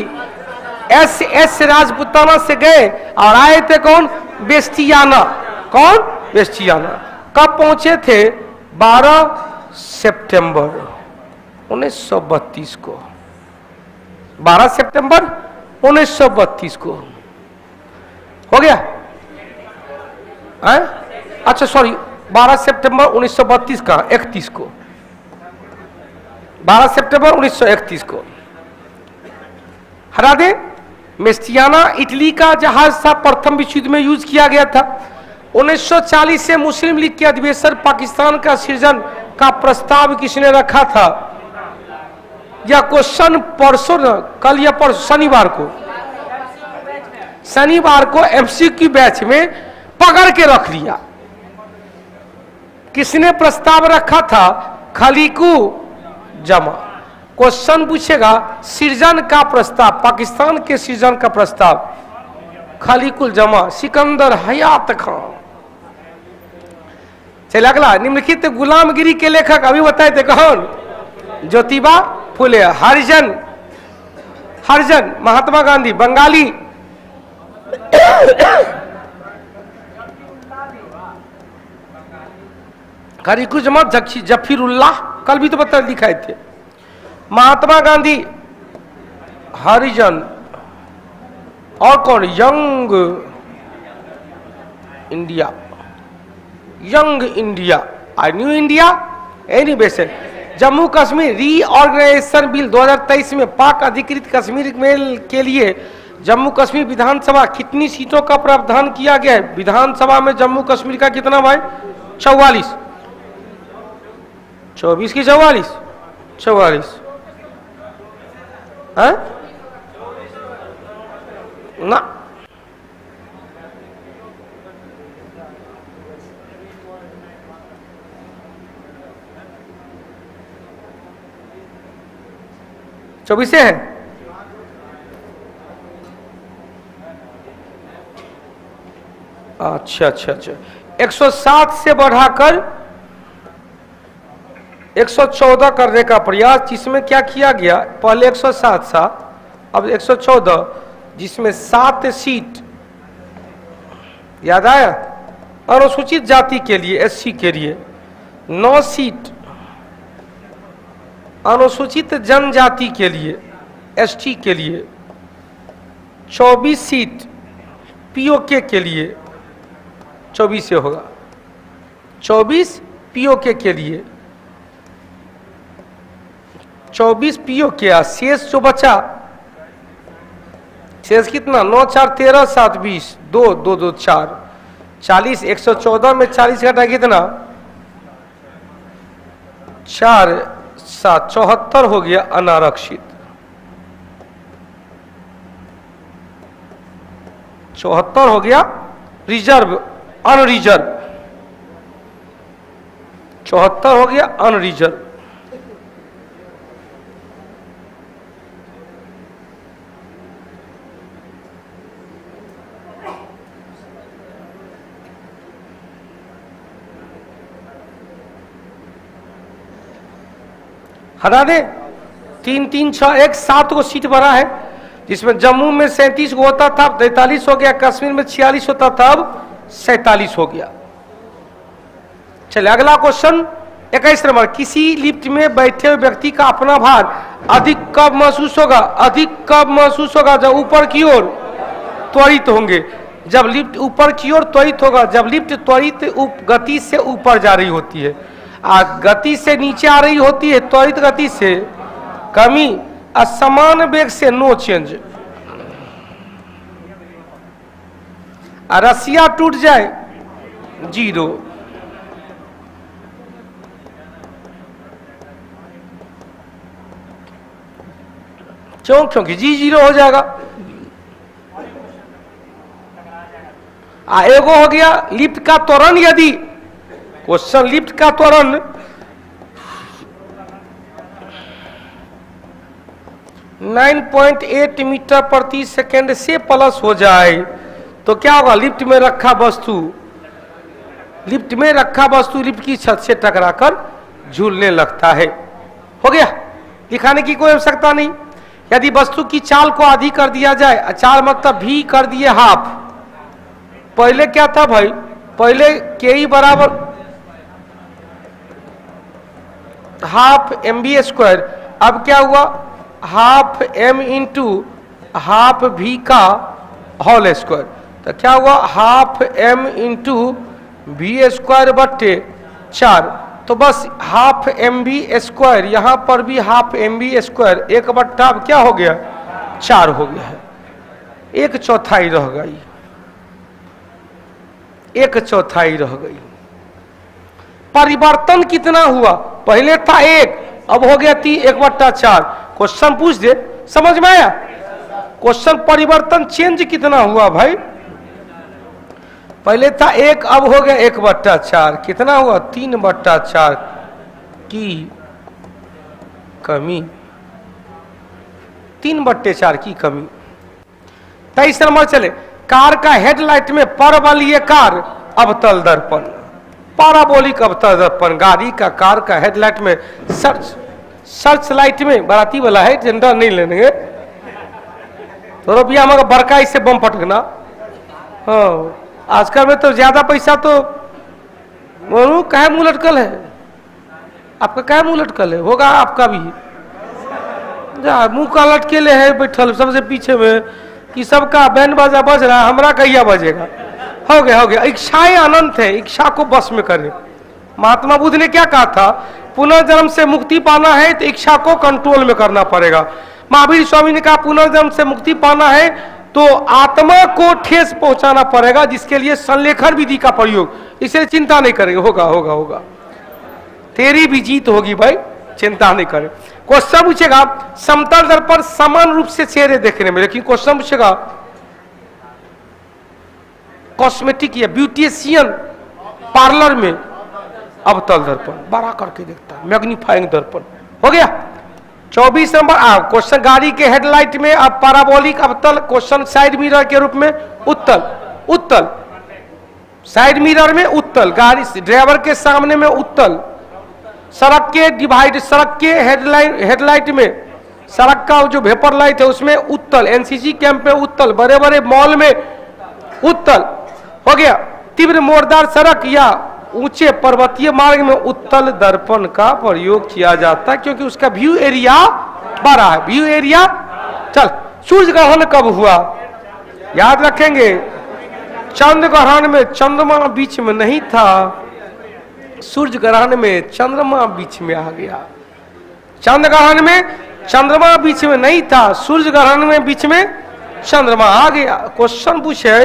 एस राजपुताना से गए और आए थे कौन, बेस्टियाना, कौन, बेस्टियाना। कब पहुंचे थे? 12 सितंबर 1932 को। 12 सितंबर 1932 को हो गया। अच्छा सॉरी, 12 सितंबर 1932 का 31 को, 12 सितंबर 1931 को हरा दे। मेस्टियाना इटली का जहाज था, प्रथम विश्व युद्ध में यूज किया गया था। 1940 से मुस्लिम लीग के अधिवेशन पाकिस्तान का सृजन का प्रस्ताव किसने रखा था? यह क्वेश्चन परसों न, कल या परसों शनिवार को एमसीक्यू बैच में पकड़ के रख लिया। किसने प्रस्ताव रखा था? खलीकू जमा। क्वेश्चन पूछेगा सृजन का प्रस्ताव, पाकिस्तान के सृजन का प्रस्ताव खलीकुल जमा सिकंदर हयात खान। चलिए अगला, निम्नलिखित गुलामगिरी के लेखक अभी बताए थे कौन? ज्योतिबा फुले। हरिजन, हरिजन महात्मा गांधी बंगाली। खलीकुल जमा जफीरुल्लाह, कल भी तो बता दिखाए थे। महात्मा गांधी हरिजन। और कौन? यंग इंडिया, यंग इंडिया और न्यू इंडिया एनी बेसन। जम्मू कश्मीर रीऑर्गेनाइजेशन बिल 2023 में पाक अधिकृत कश्मीर मेल के लिए जम्मू कश्मीर विधानसभा कितनी सीटों का प्रावधान किया गया है? विधानसभा में जम्मू कश्मीर का कितना भाई? 44। 24 की 44? 44 है ना? चौबीस है। अच्छा अच्छा अच्छा, 107 से बढ़ाकर 114 करने का प्रयास, जिसमें क्या किया गया? पहले 107 था, अब 114, जिसमें 7 सीट, याद आया? अनुसूचित जाति के लिए, एससी के लिए 9 सीट, अनुसूचित जनजाति के लिए, एसटी के लिए 24 सीट, पीओके के लिए 24 से होगा, 24 पीओके के लिए, 24 पीओके। शेष जो बचा, शेष कितना? 9 4 13 7 20, 2 2 2 4 40। 114 में 40 घटा कितना? 4 7 74 हो गया अनारक्षित। 74 हो गया रिजर्व, अनरिजर्व। 74 हो गया अनरिजर्व। हटा दे। 3 3 6 1 7 को सीट भरा है, जिसमें जम्मू में 37 को होता था, 43 हो गया। कश्मीर में 46 होता था, अब 47 हो गया। चलिए अगला क्वेश्चन 21 नंबर। किसी लिफ्ट में बैठे हुए व्यक्ति का अपना भार अधिक कब महसूस होगा? अधिक कब महसूस होगा? जब ऊपर की ओर त्वरित होंगे। जब लिफ्ट ऊपर की ओर त्वरित होगा, जब लिफ्ट त्वरित गति से ऊपर जा रही होती है, गति से नीचे आ रही होती है, त्वरित गति से कमी, असमान वेग से नो चेंज। रस्सियां टूट जाए 0। क्योंकि जी 0 हो जाएगा। एगो हो गया लिफ्ट का त्वरण। यदि क्वेश्चन लिफ्ट का त्वरण 9.8 मीटर प्रति सेकेंड से प्लस हो जाए तो क्या होगा? लिफ्ट में रखा वस्तु लिफ्ट की छत से टकराकर झूलने लगता है। हो गया, दिखाने की कोई आवश्यकता नहीं। यदि वस्तु की चाल को आधी कर दिया जाए, चाल मतलब भी कर दिए हाफ। पहले क्या था भाई? पहले के ई बराबर हाफ mv²। अब क्या हुआ, half m into half v का होल स्क्वायर। तो क्या हुआ, हाफ m इंटू v² बट्टे 4। तो बस हाफ mv², यहां पर भी हाफ mv², 1/, अब क्या हो गया, 4 हो गया है। 1/4 रह गई, 1/4 रह गई। परिवर्तन कितना हुआ, पहले था 1, अब हो गया 1/4। क्वेश्चन पूछ दे, समझ में आया? क्वेश्चन परिवर्तन चेंज कितना हुआ भाई, पहले था 1, अब हो गया 1/4, कितना हुआ, 3/4 की कमी, 3/4 की कमी। 23 नंबर चले, कार का हेडलाइट में परवलयीय कार अवतल दर्पण, पैराबोलिक अवतल दर्पण, गाड़ी का कार का हेडलाइट में सर्च लाइट में, बाराती वाला है, जनरल नहीं लेंगे तो रुपया हमारा बड़का इससे बम फटकना। हाँ, आजकल में तो ज्यादा पैसा तो कहे मुंह लटकल है, आपका कहे मुंह लटकल है, होगा आपका भी, मुंह का लटकेले है बैठल सबसे पीछे में कि सबका बैंड बाजा बज रहा है, हमारा कहिया बजेगा। हो गया, हो गया। इच्छाएं अनंत है, इच्छा को बस में करें। महात्मा बुद्ध ने क्या कहा था, पुनर्जन्म से मुक्ति पाना है तो इच्छा को कंट्रोल में करना पड़ेगा। महावीर स्वामी ने कहा पुनर्जन्म से मुक्ति पाना है तो आत्मा को ठेस पहुंचाना पड़ेगा, जिसके लिए संलेखन विधि का प्रयोग, इसलिए चिंता नहीं करेंगे, होगा होगा होगा, तेरी भी जीत होगी भाई, चिंता नहीं करें। क्वेश्चन पूछेगा समतल दर्पण समान रूप से चेहरे देखने में, लेकिन क्वेश्चन पूछेगा कॉस्मेटिक या ब्यूटिशियन पार्लर में अवतल दर्पण बड़ा करके देखता है, मैग्नीफाइंग दर्पण। हो गया 24 नंबर। क्वेश्चन गाड़ी के हेडलाइट में अब पैराबोलिक अवतल, क्वेश्चन साइड मिरर के रूप में उत्तल, उत्तल साइड मिरर में उत्तल, गाड़ी ड्राइवर के सामने में उत्तल, सड़क के डिवाइड, सड़क के हेडलाइट में, सड़क का जो वेपर लाइट है उसमें उत्तल, एनसीसी कैंप में उत्तल, बड़े बड़े मॉल में उत्तल। हो गया तीव्र मोड़दार सड़क या ऊंचे पर्वतीय मार्ग में उत्तल दर्पण का प्रयोग किया जाता है, क्योंकि उसका व्यू एरिया बड़ा है, व्यू एरिया। चल, सूर्य ग्रहण कब हुआ, याद रखेंगे, चंद्र ग्रहण में चंद्रमा बीच में नहीं था, सूर्य ग्रहण में चंद्रमा बीच में आ गया। चंद्र ग्रहण में चंद्रमा बीच में नहीं था, सूर्य ग्रहण में बीच में चंद्रमा आ गया। क्वेश्चन पूछे,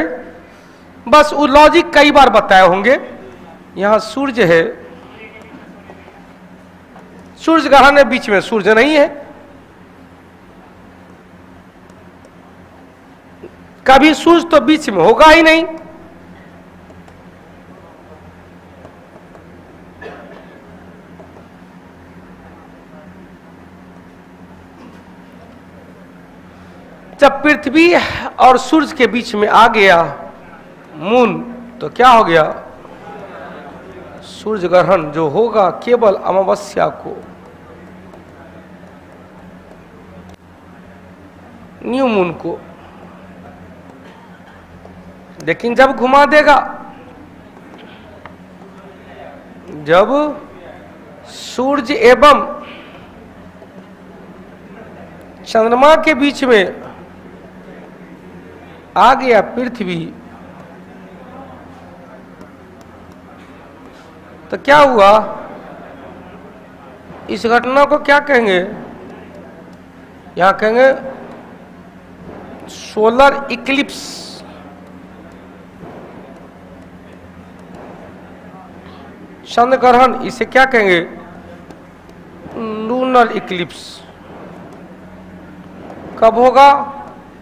बस वो लॉजिक कई बार बताए होंगे। यहां सूर्य है, सूर्य ग्रहण में बीच में सूर्य नहीं है, कभी सूर्य तो बीच में होगा ही नहीं। जब पृथ्वी और सूर्य के बीच में आ गया मून, तो क्या हो गया, सूर्य ग्रहण जो होगा केवल अमावस्या को, न्यू मून को। लेकिन जब घुमा देगा, जब सूर्य एवं चंद्रमा के बीच में आ गया पृथ्वी, तो क्या हुआ, इस घटना को क्या कहेंगे, यहां कहेंगे सोलर इक्लिप्स। चंद्र ग्रहण, इसे क्या कहेंगे, लूनर इक्लिप्स। कब होगा,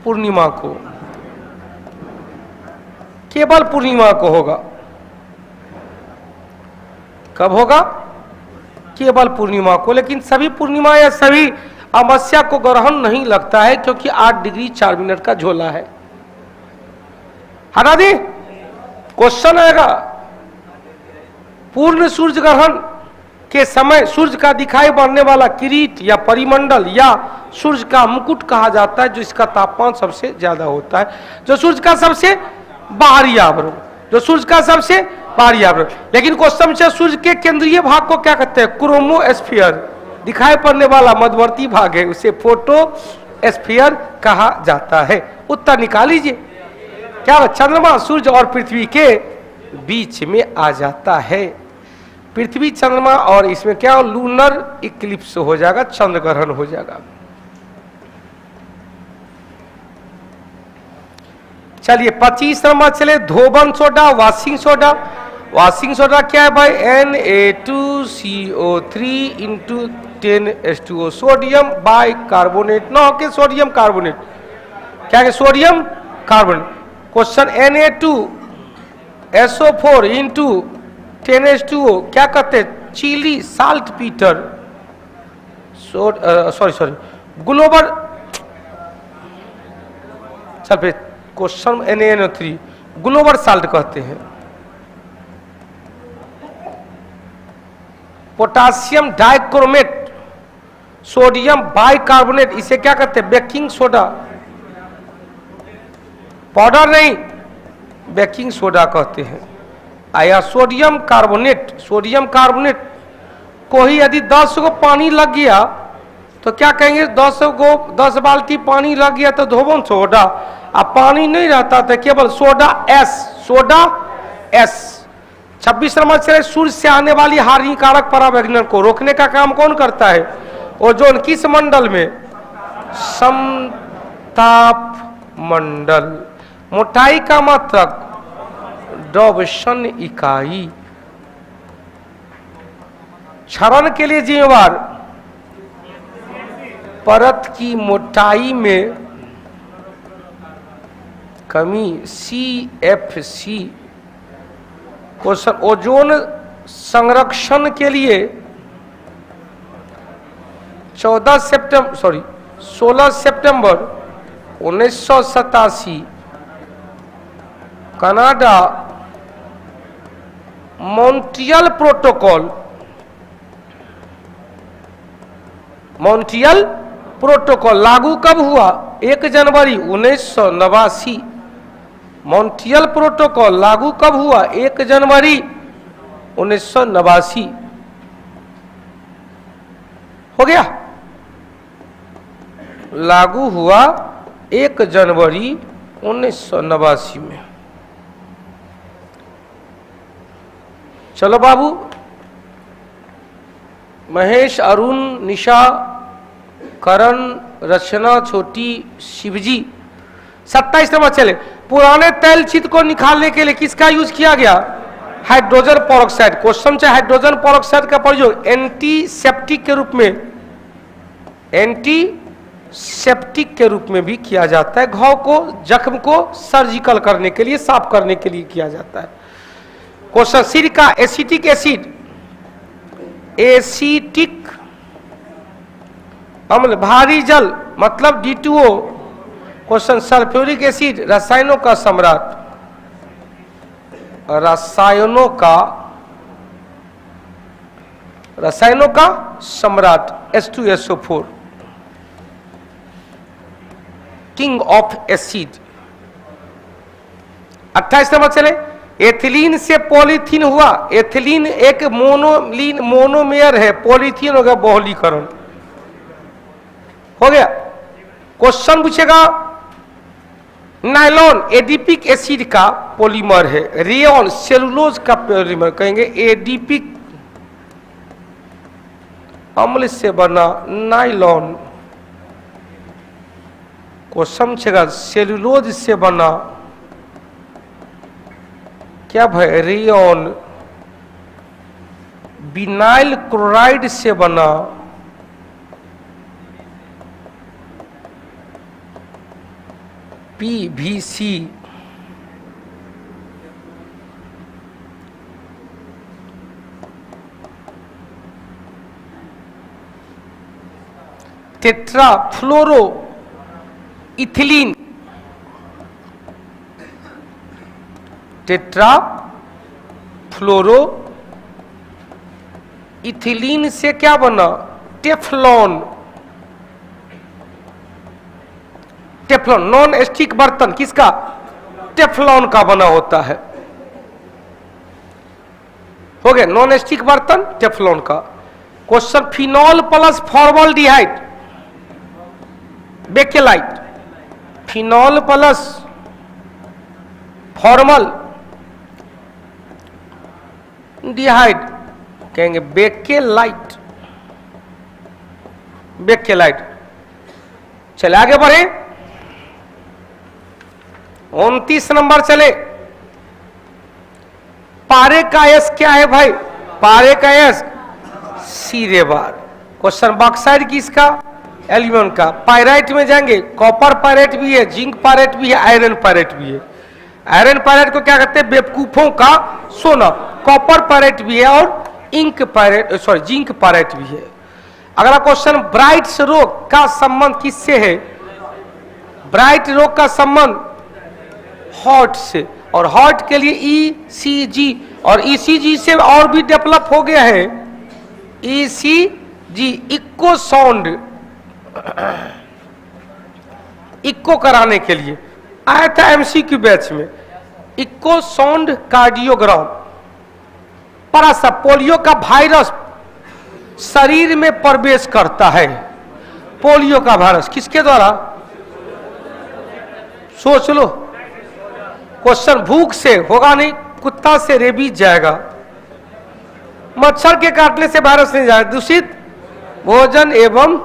पूर्णिमा को, केवल पूर्णिमा को होगा। कब होगा, केवल पूर्णिमा को। लेकिन सभी पूर्णिमा या सभी अमावस्या को ग्रहण नहीं लगता है, क्योंकि 8 डिग्री 4 मिनट का झोला है। हटा दी, क्वेश्चन आएगा, पूर्ण सूर्य ग्रहण के समय सूर्य का दिखाई पड़ने वाला किरीट या परिमंडल या सूर्य का मुकुट कहा जाता है, जो इसका तापमान सबसे ज्यादा होता है, जो सूर्य का सबसे बाहरी आवरण, जो सूर्य का सबसे पर्यावरण। लेकिन क्वेश्चन से सूर्य के केंद्रीय भाग को क्या कहते हैं? क्रोमोस्फीयर, दिखाई पड़ने वाला मध्यवर्ती भाग है, उसे फोटोस्फीयर कहा जाता है। उत्तर निकाल लीजिए। क्या चंद्रमा सूर्य और पृथ्वी के बीच में आ जाता है। पृथ्वी चंद्रमा और इसमें क्या लूनर इक्लिप्स हो जाएगा, चंद्र ग्रहण हो जाएगा। चलिए 25 नंबर चले, धोबन soda, washing soda. Washing soda क्या है भाई? Na2CO3 into 10H2O, sodium by carbonate न होके सोडियम कार्बोनेट। क्या है? Sodium carbonate. Question Na2SO4 into 10H2O क्या कहते हैं? Chile saltpetre, sorry Glauber. चल फिर क्वेश्चन NaNO3 ग्लोबल साल्ट कहते हैं। पोटासियम डाइक्रोमेट, सोडियम बाइकार्बोनेट, इसे क्या कहते हैं? Baking soda. पाउडर नहीं, बेकिंग सोडा कहते हैं। आया सोडियम कार्बोनेट, सोडियम कार्बोनेट को ही यदि 10 को पानी लग गया तो क्या कहेंगे? 10 बाल्टी पानी लग गया तो धोबन सोडा। अब पानी नहीं रहता था, केवल soda S, soda S. 26 number चले, सूर्य से आने वाली हानिकारक पराबैंगन को रोकने का काम कौन करता है? ओजोन किस मंडल में? समताप मंडल। मोटाई का मात्रक डॉबसन इकाई। क्षरण के लिए जिम्मेवार परत की मोटाई में कमी, CFC। क्वेश्चन ओजोन संरक्षण के लिए 16 सितंबर 1987 कनाडा मॉन्ट्रियल प्रोटोकॉल लागू कब हुआ? 1 जनवरी 1989। मॉन्ट्रियल प्रोटोकॉल लागू कब हुआ? 1 जनवरी 1989। हो गया, लागू हुआ 1 जनवरी 1989 में। चलो बाबू, महेश, अरुण, निशा, करण, रचना, छोटी, शिवजी। 27 नंबर चले, पुराने तैल चित्र को निकालने के लिए किसका यूज किया गया? Hydrogen peroxide. क्वेश्चन से हाइड्रोजन पेरोक्साइड का प्रयोग एंटीसेप्टिक के रूप में भी किया जाता है। घाव को, जख्म को सर्जिकल करने के लिए, साफ करने के लिए किया जाता है। क्वेश्चन सिरका, एसिटिक एसिड, एसिटिक अम्ल, भारी जल मतलब D2O। क्वेश्चन सल्फ्यूरिक एसिड, रसायनों का सम्राट, रसायनों का सम्राट H2SO4, king of acid. 28 number चले, एथिलीन से पॉलीथीन हुआ। एथिलीन एक मोनोमेयर है, पॉलीथीन हो गया बहुलीकरण। हो गया। क्वेश्चन पूछेगा, नायलॉन एडिपिक एसिड का पॉलीमर है, रेयन सेलुलोज का पॉलीमर, कहेंगे एडिपिक अम्ल से बना नायलॉन। क्वेश्चन पूछेगा, सेलुलोज से बना क्या भाई? रेयन। विनाइल क्लोराइड से बना PVC। Tetrafluoro ethylene, tetrafluoro ethylene से क्या बना? टेफ्लॉन। टेफ्लॉन नॉन स्टिक बर्तन किसका? टेफ्लॉन का बना होता है। हो गया। नॉन स्टिक बर्तन टेफ्लॉन का। Question, phenol plus formaldehyde bakelite, phenol plus formaldehyde कहेंगे बेकेलाइट, बेकेलाइट। चले आगे बढ़े, 29 नंबर चले। पारे का एस क्या है भाई? पारे का एस सीधे बार। क्वेश्चन, बॉक्साइड किसका? एल्यूमिनियम का। पायराइट में जाएंगे, कॉपर पायराइट भी है, जिंक पायराइट भी है, आयरन पायराइट भी है। आयरन पायराइट को क्या कहते हैं? बेवकूफों का सोना। कॉपर पायराइट भी है और ink pyrite, sorry zinc pyrite भी है। अगला क्वेश्चन, ब्राइट रोग का संबंध किससे है? ब्राइट रोग का संबंध हार्ट से, और हार्ट के लिए ईसीजी, और ईसीजी से और भी डेवलप हो गया है ईसीजी, इको साउंड, इको कराने के लिए आया था एमसीक्यू बैच में। Echo sound cardiogram. पर सा पोलियो का वायरस शरीर में प्रवेश करता है। पोलियो का वायरस किसके द्वारा? सोच लो। क्वेश्चन, भूख से होगा नहीं, कुत्ता से रेबीज जाएगा, मच्छर के काटने से वायरस नहीं जाएगा, दूषित भोजन एवं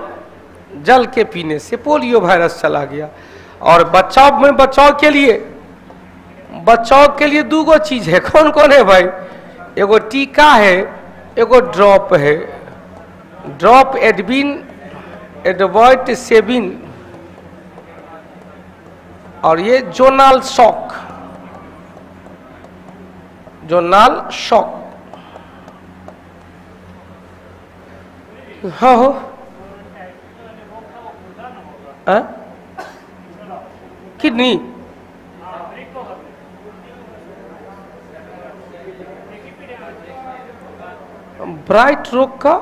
जल के पीने से पोलियो वायरस चला गया। और बचाव के लिए दूगो चीज है। कौन कौन है भाई? एगो टीका है, एगो ड्रॉप है। ड्रॉप एडविन, एडवाइट सेबिन, और ये जोनाल शॉक, जोनाल शॉक। हाँ हो किडनी, ब्राइट रोग का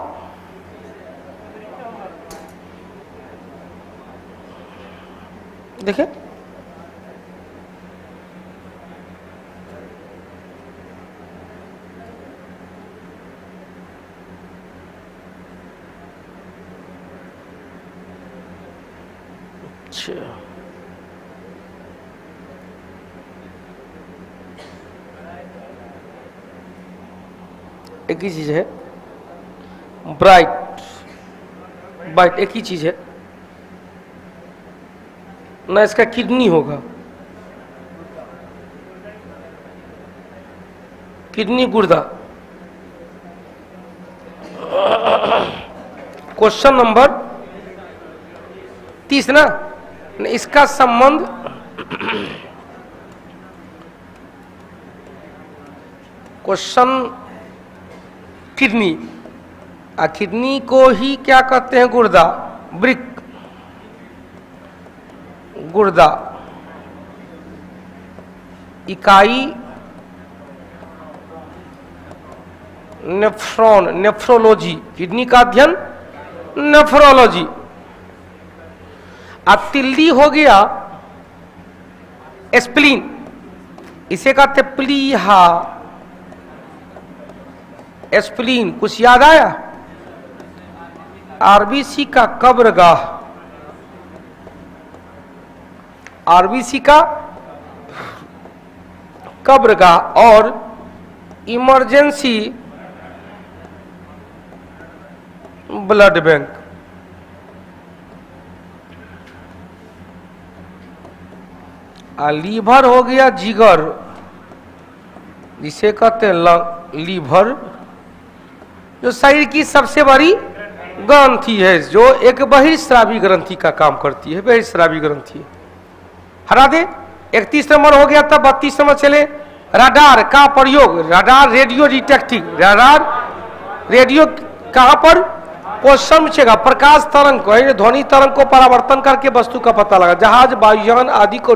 देखे, अच्छा एक ही चीज है, ब्राइट ब्राइट एक ही चीज है ना। इसका किडनी होगा, किडनी गुर्दा। क्वेश्चन नंबर 30 ना, इसका संबंध क्वेश्चन किडनी, किडनी को ही क्या कहते हैं? गुर्दा, ब्रिक, गुर्दा। इकाई नेफ्रॉन, नेफ्रोलॉजी, किडनी का अध्ययन नेफ्रोलॉजी। तिल्ली हो गया स्प्लीन, इसे कहते प्लीहा, स्प्लीन। कुछ याद आया? आरबीसी का कब्रगाह, आरबीसी का कब्रगाह, और इमरजेंसी ब्लड बैंक। लीवर हो गया जिगर, जिसे कहते हैं लीवर, जो शरीर की सबसे बड़ी ग्रंथि है, जो एक बहिर्स्रावी ग्रंथि का काम करती है, बहिर्स्रावी ग्रंथि। हटा दे। 31 नंबर हो गया था। 32 नंबर चले। रडार का प्रयोग, radar radio detecting, radar radio कहां पर? क्वेश्चन पूछेगा, प्रकाश तरंग को, ध्वनि तरंग को परावर्तन करके वस्तु का पता लगा, जहाज वायुयान आदि को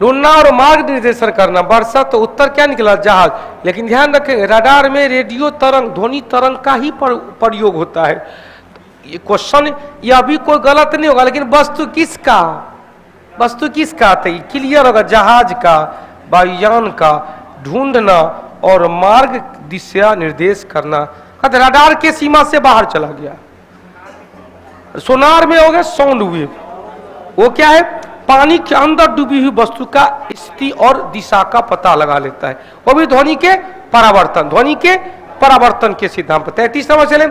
ढूंढना और मार्ग निर्देशन करना। वर्षा तो उत्तर क्या निकला? जहाज। लेकिन ध्यान रखेंगे, रडार में रेडियो तरंग, ध्वनि तरंग का ही प्रयोग होता है। ये क्वेश्चन यह भी कोई गलत नहीं होगा, लेकिन वस्तु किसका? वस्तु किसका? तो क्लियर होगा, जहाज का, वायुयान का, ढूंढना और मार्ग दिशा निर्देश करना। रडार के सीमा से बाहर चला गया। सोनार में हो गया साउंड वेव, वो क्या है, पानी के अंदर डूबी हुई वस्तु का स्थिति और दिशा का पता लगा लेता है, वो भी ध्वनि के परावर्तन, ध्वनि के परावर्तन के सिद्धांत पर। 33 नंबर चले,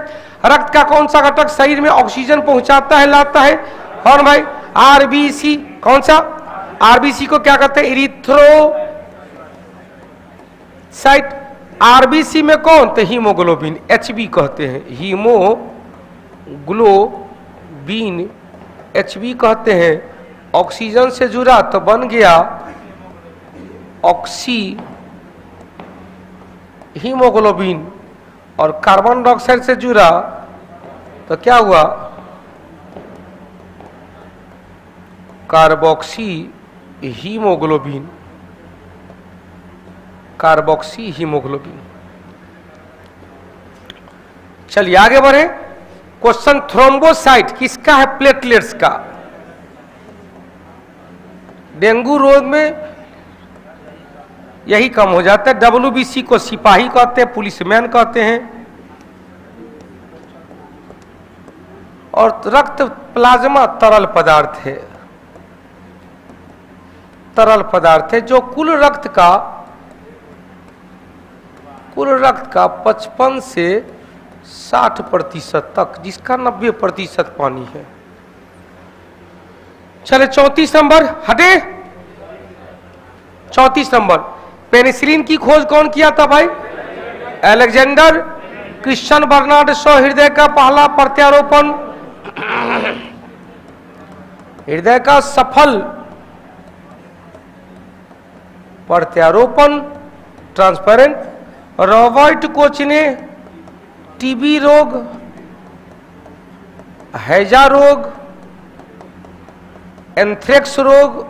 रक्त का कौन सा घटक शरीर में ऑक्सीजन पहुंचाता है, लाता है? कौन भाई? आरबीसी। कौन सा? आरबीसी को क्या कहते हैं? इरिथ्रोसाइट। आरबीसी में कौन? तो हीमोग्लोबिन, एचबी कहते हैं, हीमोग्लोबिन एचबी कहते हैं। ऑक्सीजन से जुड़ा तो बन गया ऑक्सी हीमोग्लोबिन, और कार्बन डाइऑक्साइड से जुड़ा तो क्या हुआ? Carboxy haemoglobin, carboxy haemoglobin. चलिए आगे बढ़े। क्वेश्चन, थ्रोम्बोसाइट किसका है? प्लेटलेट्स का। डेंगू रोग में यही कम हो जाता है। डब्ल्यूबीसी को सिपाही कहते हैं, पुलिसमैन कहते हैं। और रक्त प्लाज्मा तरल पदार्थ है, तरल पदार्थ है जो कुल रक्त का 55 से 60% तक, जिसका 90% पानी है। चले 34 नंबर, हटे 34 नंबर। पेनिसिलिन की खोज कौन किया था भाई? Alexander Christian Bernard Shaw. हृदय का पहला प्रत्यारोपण, हृदय का सफल प्रत्यारोपण ट्रांसपेरेंट। रॉबर्ट कोच ने टीबी रोग, हैजा रोग, एंथ्रेक्स रोग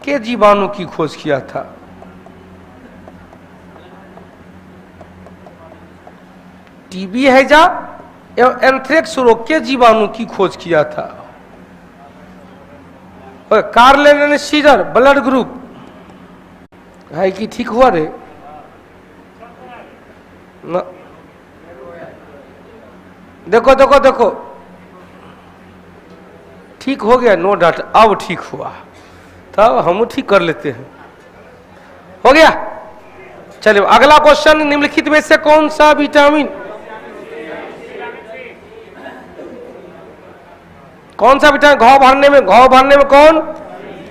के जीवाणु की खोज किया था। टीबी, हैजा एवं एंथ्रेक्स रोग के जीवाणु की खोज किया था। कार्ल लेन सीजर ब्लड ग्रुप है कि ठीक हुआ रे न? देखो देखो देखो, ठीक हो गया, नो डाउट, अब ठीक हुआ, तब हम ठीक कर लेते हैं। हो गया। चलिए अगला क्वेश्चन, निम्नलिखित में से कौन सा विटामिन, कौन सा विटामिन घाव भरने में कौन?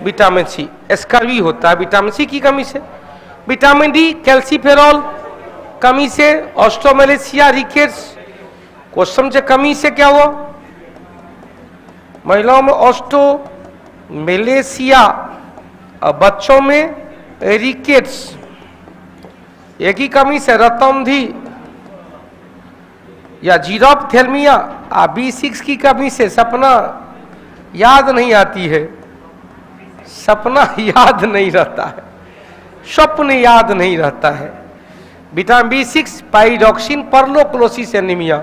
Vitamin C. स्कर्वी होता है विटामिन सी की कमी से। विटामिन डी कैल्सीफेरॉल कमी से, ऑस्ट्रोमेलेशिया रिकेट्स क्वेश्चन से कमी से क्या हुआ? महिलाओं में ऑस्ट्रोमेलेशिया और बच्चों में रिकेट्स, एक ही कमी से रतौंधी या जीरोप्थेल्मिया। B6 की कमी से सपना याद नहीं आती है, सपना याद नहीं रहता है, स्वप्न याद नहीं रहता है। विटामिन B6 पाइरोक्सिन, पर्लोक्लोसिस एनीमिया,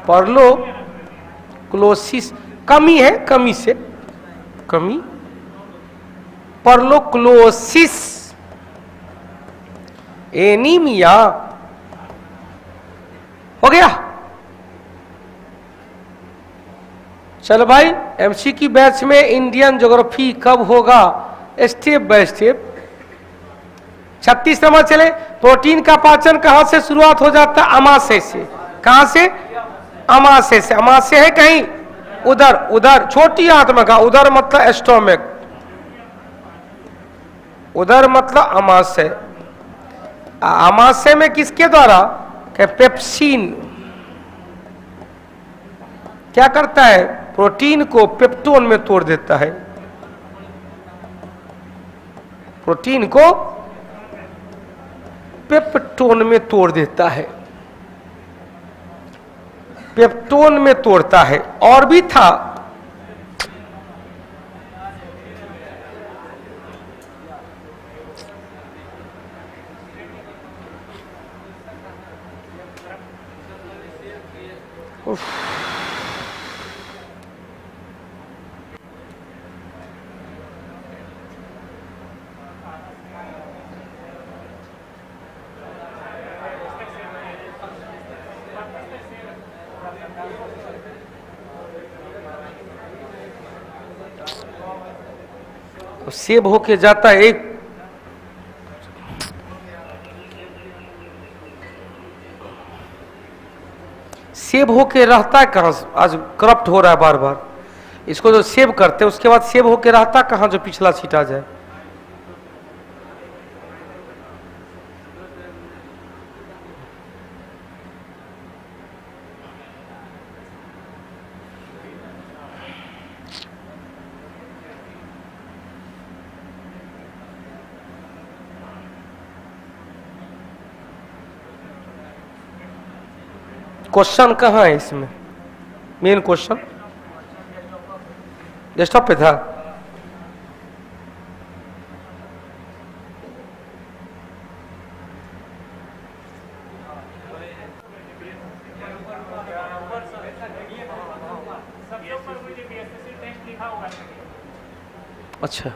पर्लोक्लोसिस कमी है, कमी से कमी, पर्लोक्लोसिस एनीमिया। हो गया। चलो भाई, एमसीक्यू बैच में इंडियन ज्योग्राफी कब होगा? Step by step. 36 नंबर चले, प्रोटीन का पाचन कहां से शुरुआत हो जाता है? अमाशय से। कहां से? अमाशय से। अमाशय है कहीं उधर, उधर छोटी आत्मा का, उधर मतलब एस्टोमिक, उधर मतलब अमाशय। अमाशय में किसके द्वारा? पेप्सिन क्या करता है? प्रोटीन को पेप्टोन में तोड़ देता है, प्रोटीन को पेप्टोन में तोड़ देता है, पेप्टोन में तोड़ता है। और भी था, सेब होके जाता है एक, सेब होके रहता है कहां? आज करप्ट हो रहा है बार बार। इसको जो सेव करते हैं उसके बाद सेव होके रहता कहां जो पिछला सीट आ जाए? क्वेश्चन कहाँ है इसमें? मेन क्वेश्चन डेस्कटॉप पे था। अच्छा,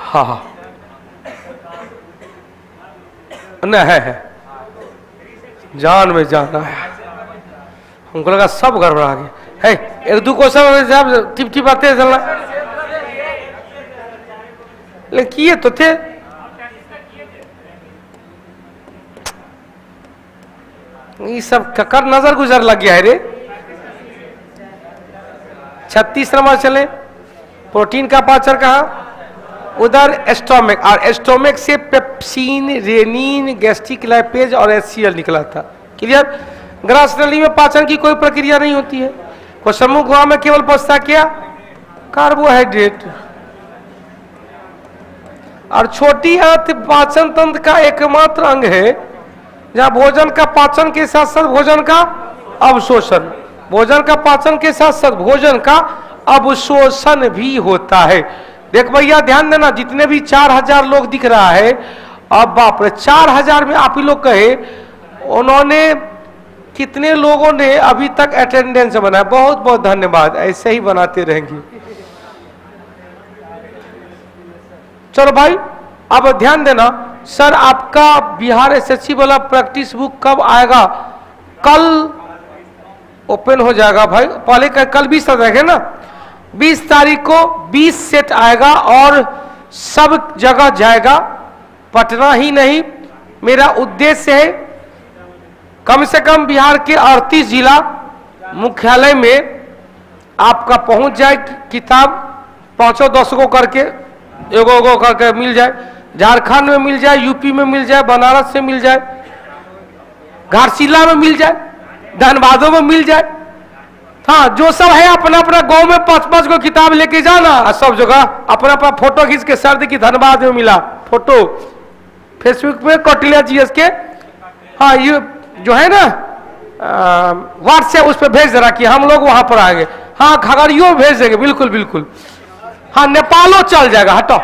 हाँ न है जान में जाना है। हमको लगा सब गड़बड़ा गया है। एक दो क्वेश्चन टिप टिप आते चलना, लेकिन किए तो थे। ये सब ककर नजर गुजर लग गया है रे। 36 नंबर चले, प्रोटीन का पाचन कहा? उधर एस्टोमिक, और एस्टोमिक से पेप्सिन, रेनिन, गैस्ट्रिक लाइपेज और एचसीएल निकला था। क्लियर? ग्रास नली में पाचन की कोई प्रक्रिया नहीं होती है। कोशमुख गुहा में केवल पचता क्या? कार्बोहाइड्रेट। और छोटी आंत पाचन तंत्र का एकमात्र अंग है जहां भोजन का पाचन के साथ साथ भोजन का अवशोषण, भोजन का पाचन के साथ साथ भोजन का अवशोषण भी होता है। देख भैया ध्यान देना, जितने भी 4000 लोग दिख रहा है, अब बाप रे 4000 में आप ही लोग कहे उन्होंने कितने लोगों ने अभी तक अटेंडेंस बनाया? बहुत बहुत धन्यवाद, ऐसे ही बनाते रहेंगे। चलो भाई अब ध्यान देना। सर आपका बिहार एसएससी वाला प्रैक्टिस बुक कब आएगा? कल ओपन हो जाएगा भाई। पहले कल 20 तारीख है ना, 20 तारीख को 20 सेट आएगा और सब जगह जाएगा, पटना ही नहीं। मेरा उद्देश्य है कम से कम बिहार के 38 जिला मुख्यालय में आपका पहुंच जाए किताब, 5-10 को करके, एगो करके मिल जाए। झारखंड में मिल जाए, यूपी में मिल जाए, बनारस से मिल जाए, घाटशिला में मिल जाए, धनबादों में मिल जाए। हाँ, जो सब है अपना अपना गांव में 5-5 को किताब लेके जाना, सब जगह अपना अपना फोटो खींच के सर की धनबाद में मिला फोटो, फेसबुक पे कौटिल्या जीएस के, हाँ ये जो है ना व्हाट्सएप उस पर भेज दे रहा कि हम लोग वहां पर आएंगे। हाँ खगड़ियों भेज देंगे, बिल्कुल बिल्कुल। हाँ नेपालों चल जाएगा, हटो।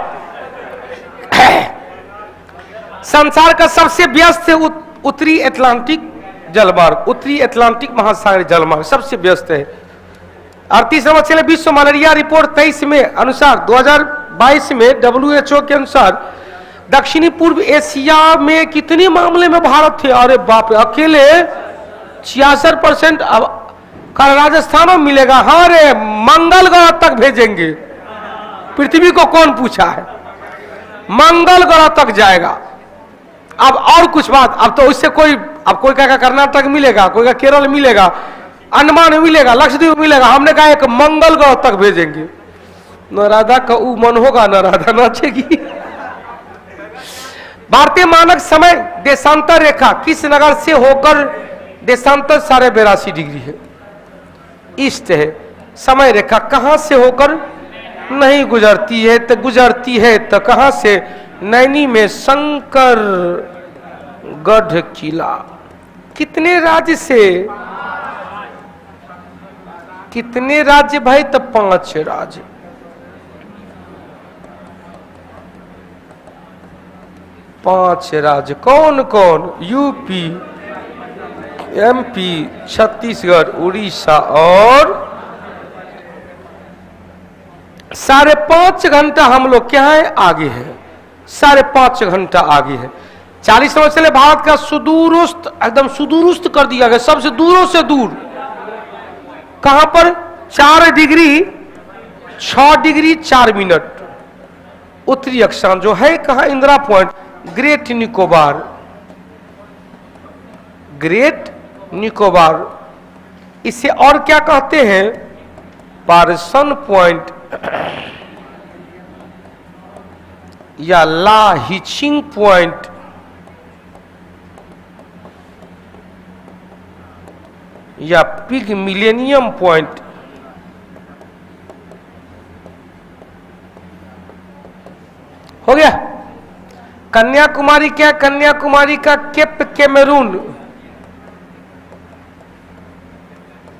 संसार का सबसे व्यस्त है उत्तरी अटलांटिक जलमार्ग, उत्तरी अटलांटिक महासागर जलमार्ग सबसे व्यस्त है। 38 नंबर चले, विश्व मलेरिया रिपोर्ट 23 में अनुसार 2022 में WHO के अनुसार दक्षिणी पूर्व एशिया में कितने मामले में भारत थे? अरे बाप रे, अकेले 66%। अब कल राजस्थान में मिलेगा। हाँ रे, मंगल ग्रह तक भेजेंगे। पृथ्वी को कौन पूछा है? मंगल ग्रह तक जाएगा। अब और कुछ बात, अब तो उससे कोई, अब कोई कहेगा कर्नाटक मिलेगा, कोई का केरल मिलेगा, अंडमान मिलेगा, लक्षद्वीप मिलेगा। हमने कहा एक मंगल ग्रह तक भेजेंगे। न राधा का ऊ मन होगा, न राधा नाचेगी। भारतीय मानक समय देशांतर रेखा किस नगर से होकर देशांतर 82.5 डिग्री है, ईस्ट है। समय रेखा कहां से होकर नहीं गुजरती है, तो गुजरती है तो कहां से? नैनी में शंकर गढ़ किला। कितने राज्य से? कितने राज्य भाई? तो 5 राज्य। पांच राज्य कौन कौन? यूपी, एमपी, छत्तीसगढ़, उड़ीसा और 5.5 घंटा हम लोग क्या है? आगे है। 5.5 घंटा आगे है। 40 नंबर चले, भारत का सुदूरस्थ, एकदम सुदूरस्थ कर दिया गया, सबसे दूरों से दूर। कहां पर? 4 डिग्री 6 डिग्री 4 मिनट उत्तरी अक्षांश जो है, कहा? Indira point, great Nicobar, great Nicobar. इसे और क्या कहते हैं? पार्सन पॉइंट या ला हिचिंग पॉइंट, या पिग मिलेनियम पॉइंट। हो गया। कन्याकुमारी क्या? कन्याकुमारी का केप कैमरून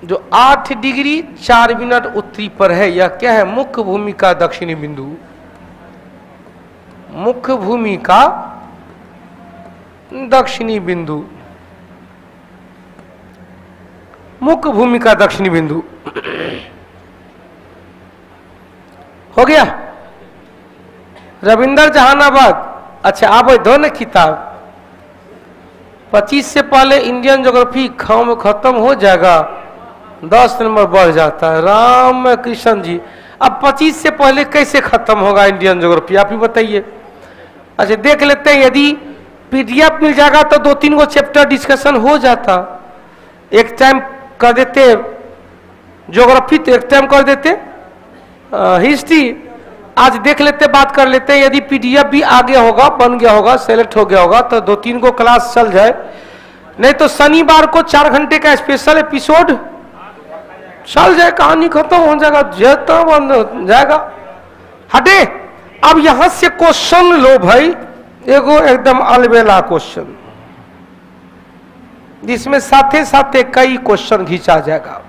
जो 8 डिग्री 4 मिनट उत्तरी पर है। यह क्या है? मुख्य भूमि का दक्षिणी बिंदु, मुख्य भूमि का दक्षिणी बिंदु, मुख्य भूमि का दक्षिणी बिंदु। हो गया। रविंद्र जहानाबाद। अच्छा, आप दो न किताब 25 से पहले इंडियन ज्योग्राफी खत्म हो जाएगा, 10 नंबर बढ़ जाता है। राम कृष्ण जी, अब 25 से पहले कैसे खत्म होगा इंडियन ज्योग्राफी, आप ही बताइए। अच्छा, देख लेते हैं, यदि पीडीएफ मिल जाएगा तो 2-3 गो चैप्टर डिस्कशन हो जाता। एक टाइम कर देते ज्योग्राफी, तो एक टाइम कर देते हिस्ट्री। आज देख लेते, बात कर लेते हैं। यदि पीडीएफ भी आगे होगा, बन गया होगा, सेलेक्ट हो गया होगा, तो 2-3 गो क्लास चल जाए। नहीं तो शनिवार को 4 घंटे का स्पेशल एपिसोड चल जाए, कहानी खत्म हो जाएगा, जेता बंद हो जाएगा। हटे। अब यहां से क्वेश्चन लो भाई, एगो एकदम अलबेला क्वेश्चन, जिसमें साथे साथे कई क्वेश्चन खींचा जाएगा।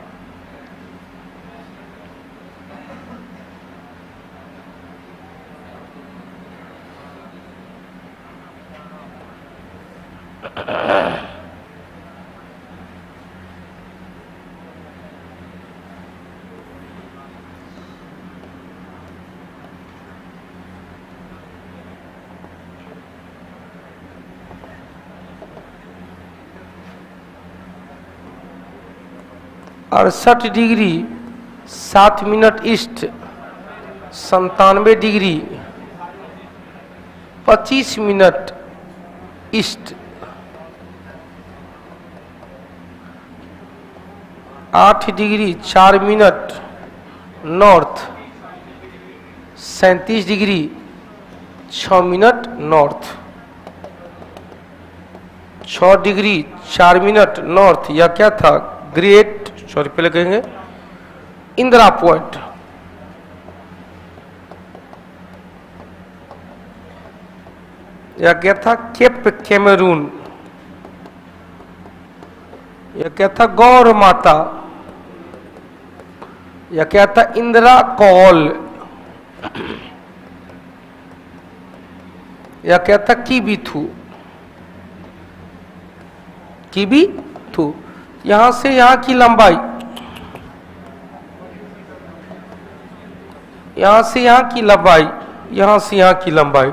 अड़सठ degree 7 minute east, 97 degree 25 minute east, 8 degree 4 minute north, 37 degree 6 minute north, 6 degree 4 minute north. या क्या था? ग्रेट, सॉरी पहले कहेंगे इंदिरा पॉइंट। या क्या था? Cape Cameroon. या क्या था? गौर माता। या क्या था? इंदिरा कॉल। या क्या था? कीबीथू, कीबीथू। यहां से यहां की लंबाई, यहां से यहां की लंबाई, यहां से यहां की लंबाई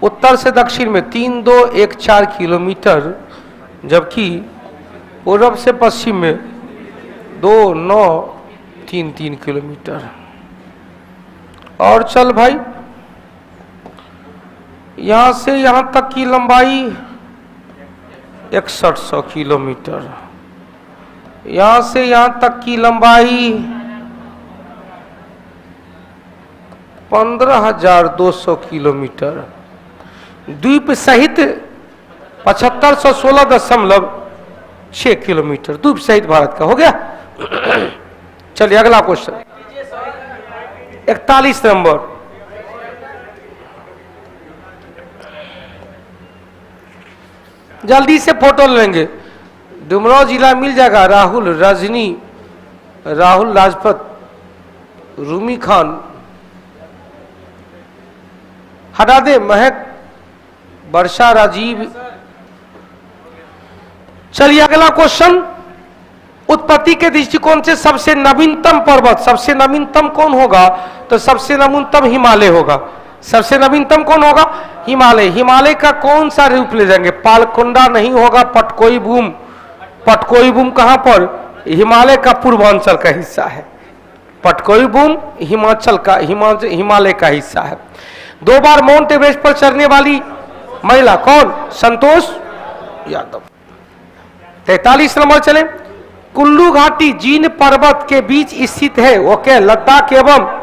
उत्तर से दक्षिण में 3214 किलोमीटर, जबकि पूर्व से पश्चिम में 2933 किलोमीटर। और चल भाई, यहां से यहां तक की लंबाई 6100 किलोमीटर, यहां से यहां तक की लंबाई 15,200 किलोमीटर। द्वीप सहित 7516.6 किलोमीटर द्वीप सहित भारत का। हो गया। चलिए अगला क्वेश्चन 41 नंबर। जल्दी से फोटो लेंगे। डुमराव जिला मिल जाएगा। राहुल, रजनी, राहुल राजपत, रूमी खान, हटा दे, महक, वर्षा, राजीव। चलिए अगला क्वेश्चन। उत्पत्ति के दृष्टिकोण से सबसे नवीनतम पर्वत, सबसे नवीनतम कौन होगा? तो सबसे नवीनतम हिमालय होगा। सबसे नवीनतम कौन होगा? हिमालय। हिमालय का कौन सा रूप ले जाएंगे? पालकुंडा नहीं होगा, पटकोई बूम। पटकोई बूम कहां पर? हिमालय का पूर्वांचल का हिस्सा है। पटकोई बूम हिमाचल का, हिमालय का हिस्सा है। 2 बार माउंट एवरेस्ट पर चढ़ने वाली महिला कौन? संतोष यादव। 43 नंबर चले। कुल्लू घाटी जिन पर्वत के बीच स्थित है वो क्या? लद्दाख एवं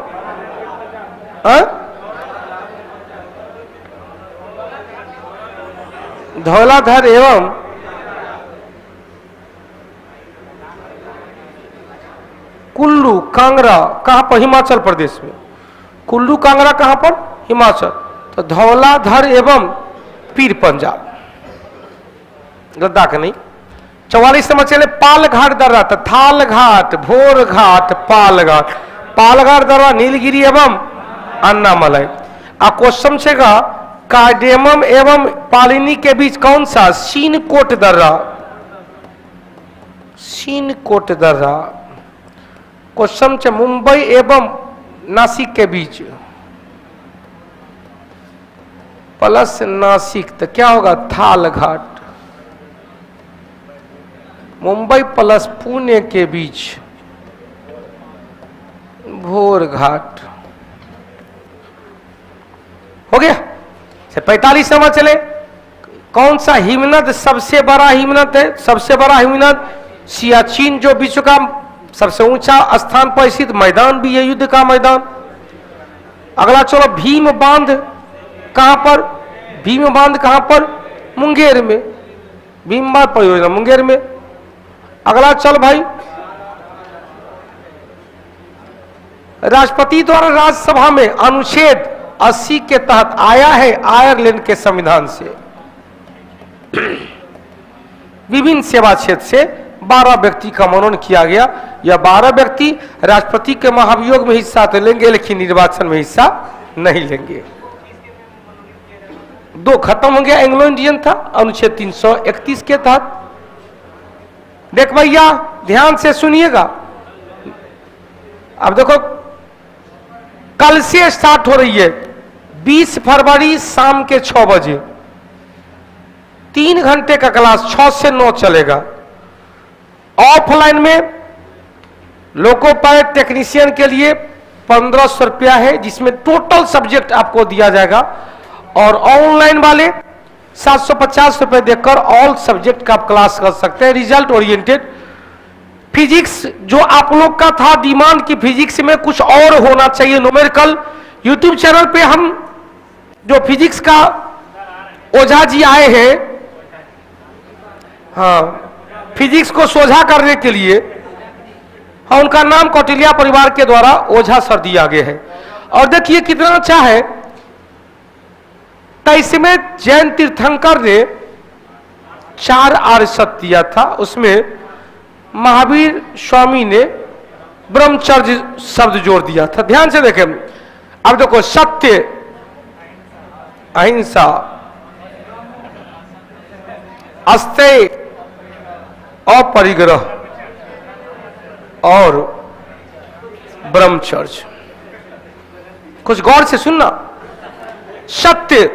धौलाधर एवं कुल्लू कांगड़ा कहां पर? हिमाचल प्रदेश में। कुल्लू कांगड़ा कहां पर? हिमाचल। तो धौलाधर एवं पीर पंजाब, लद्दाख नहीं। 44 नंबर चले। पालघाट दर्रा, तो थाल घाट, भोर घाट, पालघाट। पालघाट दर्रा नीलगिरी एवं अन्नामलाई। क्वेश्चन छेगा कार्डेमम एवं पालिनी के बीच कौन सा? सीनकोट दर्रा। सीनकोट दर्रा। क्वेश्चन छे मुंबई एवं नासिक के बीच प्लस नासिक, तो क्या होगा? थाल घाट। मुंबई प्लस पुणे के बीच भोर घाट। हो गया। 45 नंबर चले। कौन सा हिमनद सबसे बड़ा हिमनद है? सबसे बड़ा हिमनद सियाचिन, जो विश्व का सबसे ऊंचा स्थान पर स्थित मैदान भी है, युद्ध का मैदान। अगला चलो, भीम बांध कहां पर? भीम बांध कहां पर? मुंगेर में। भीम बांध परियोजना मुंगेर में। अगला चल भाई, राष्ट्रपति द्वारा राज्यसभा में अनुच्छेद 80 के तहत आया है आयरलैंड के संविधान से। विभिन्न सेवा क्षेत्र से 12 व्यक्ति का मनोनयन किया गया। यह 12 व्यक्ति राष्ट्रपति के महाभियोग में हिस्सा तो लेंगे, लेकिन निर्वाचन में हिस्सा नहीं लेंगे। 2 खत्म हो गया। एंग्लो इंडियन था अनुच्छेद 331 के तहत। देख भैया ध्यान से सुनिएगा। अब देखो, कल से स्टार्ट हो रही है 20 फरवरी शाम के 6 बजे 3 घंटे का क्लास 6 से 9 चलेगा। ऑफलाइन में लोको पायलट टेक्नीशियन के लिए 1500 रुपया है, जिसमें टोटल सब्जेक्ट आपको दिया जाएगा। और ऑनलाइन वाले 750 रुपए देकर ऑल सब्जेक्ट का आप क्लास कर सकते हैं। रिजल्ट ओरिएंटेड फिजिक्स जो आप लोग का था डिमांड की फिजिक्स में कुछ और होना चाहिए न्यूमेरिकल। यूट्यूब चैनल पे हम जो फिजिक्स का ओझा जी आए हैं, हाँ, फिजिक्स को सोझा करने के लिए, हाँ, उनका नाम कौटिल्या परिवार के द्वारा ओझा सर दिया गया है। और देखिए कितना अच्छा है। 23 में जैन तीर्थंकर ने 4 आर्य सत्य दिया था, उसमें महावीर स्वामी ने ब्रह्मचर्य शब्द जोड़ दिया था। ध्यान से देखें। अब देखो, सत्य, अहिंसा, अस्तेय, अपरिग्रह और ब्रह्मचर्य। कुछ गौर से सुनना। सत्य,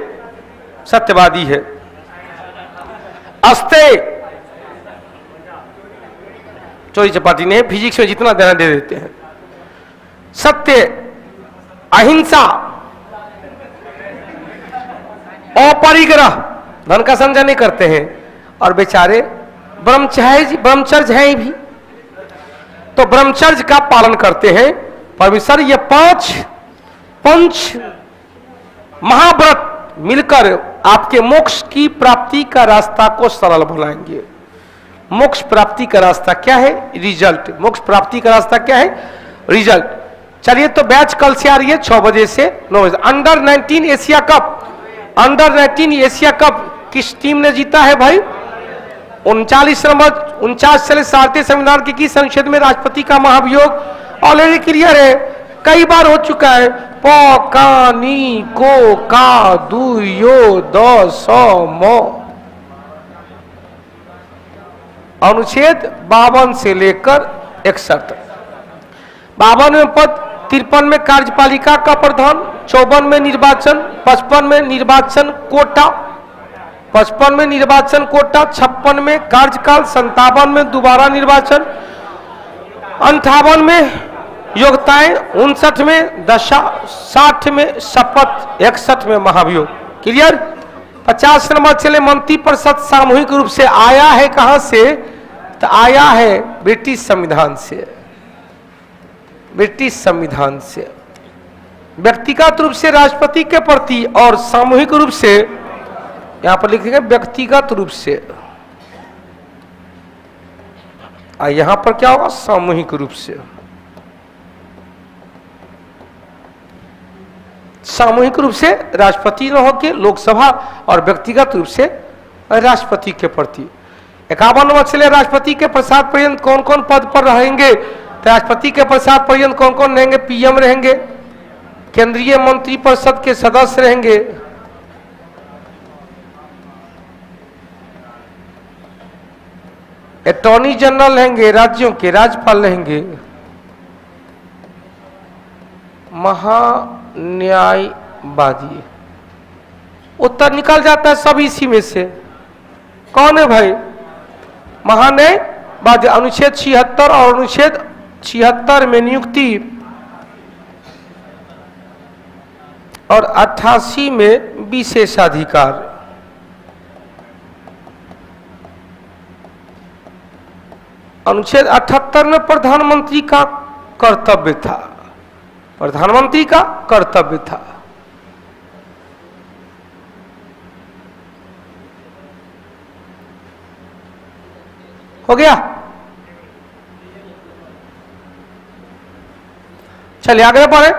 सत्यवादी है। अस्तेय, चोरी चपाटी ने फिजिक्स में जितना देना दे देते हैं। सत्य, अहिंसा, अपरिग्रह, धन का संचय नहीं करते हैं, और बेचारे ब्रह्मचर्य है भी, तो ब्रह्मचर्य का पालन करते हैं। परमेश्वर ये 5 महाव्रत मिलकर आपके मोक्ष की प्राप्ति का रास्ता को सरल बनाएंगे। मोक्ष प्राप्ति का रास्ता क्या है? रिजल्ट। मोक्ष प्राप्ति का रास्ता क्या है? रिजल्ट। चलिए, तो बैच कल से आ रही है 6 बजे से 9 बजे। Under 19 Asia cup, under 19 Asia cup किस टीम ने जीता है भाई? 39 नंबर 49 चले। भारतीय संविधान के किस अनुच्छेद में राष्ट्रपति का महाभियोग? ऑलरेडी क्लियर है, कई बार हो चुका है। प का नी को का दू यो द स म। अनुच्छेद 52 से लेकर 61 52वें पद 53 में कार्यपालिका का प्रधान, 54 में निर्वाचन, 55 में निर्वाचन कोटा, 55 में निर्वाचन कोटा, 56 में कार्यकाल, 57 में दोबारा निर्वाचन, 58 में योग्यताएं, 59 में दशा, 60 में शपथ, 61 में महाभियोग। क्लियर। 50 नंबर चले, मंत्रिपरिषद सामूहिक रूप से आया है कहां से? तो आया है ब्रिटिश संविधान से, ब्रिटिश संविधान से। व्यक्तिगत रूप से राष्ट्रपति के प्रति और सामूहिक रूप से, यहां पर लिखेंगे व्यक्तिगत रूप से, और यहां पर क्या होगा? सामूहिक रूप से। सामूहिक रूप से राष्ट्रपति न होकर लोकसभा और व्यक्तिगत रूप से राष्ट्रपति के प्रति। 51 नंबर चले, राष्ट्रपति के प्रसाद पर्यंत कौन कौन पद पर रहेंगे? तो राष्ट्रपति के प्रसाद पर्यंत कौन कौन रहेंगे? पीएम रहेंगे, केंद्रीय मंत्रिपरिषद के सदस्य रहेंगे, अटॉर्नी जनरल रहेंगे, राज्यों के राज्यपाल रहेंगे, महान्यायवादी। उत्तर निकल जाता है सब इसी में से। कौन है भाई? महान्यायवादी। अनुच्छेद 76 और अनुच्छेद 76 में नियुक्ति और 88 में विशेषाधिकार। अनुच्छेद 78 में प्रधानमंत्री का कर्तव्य था, प्रधानमंत्री का कर्तव्य था। हो गया। चलिए आगे बढ़े।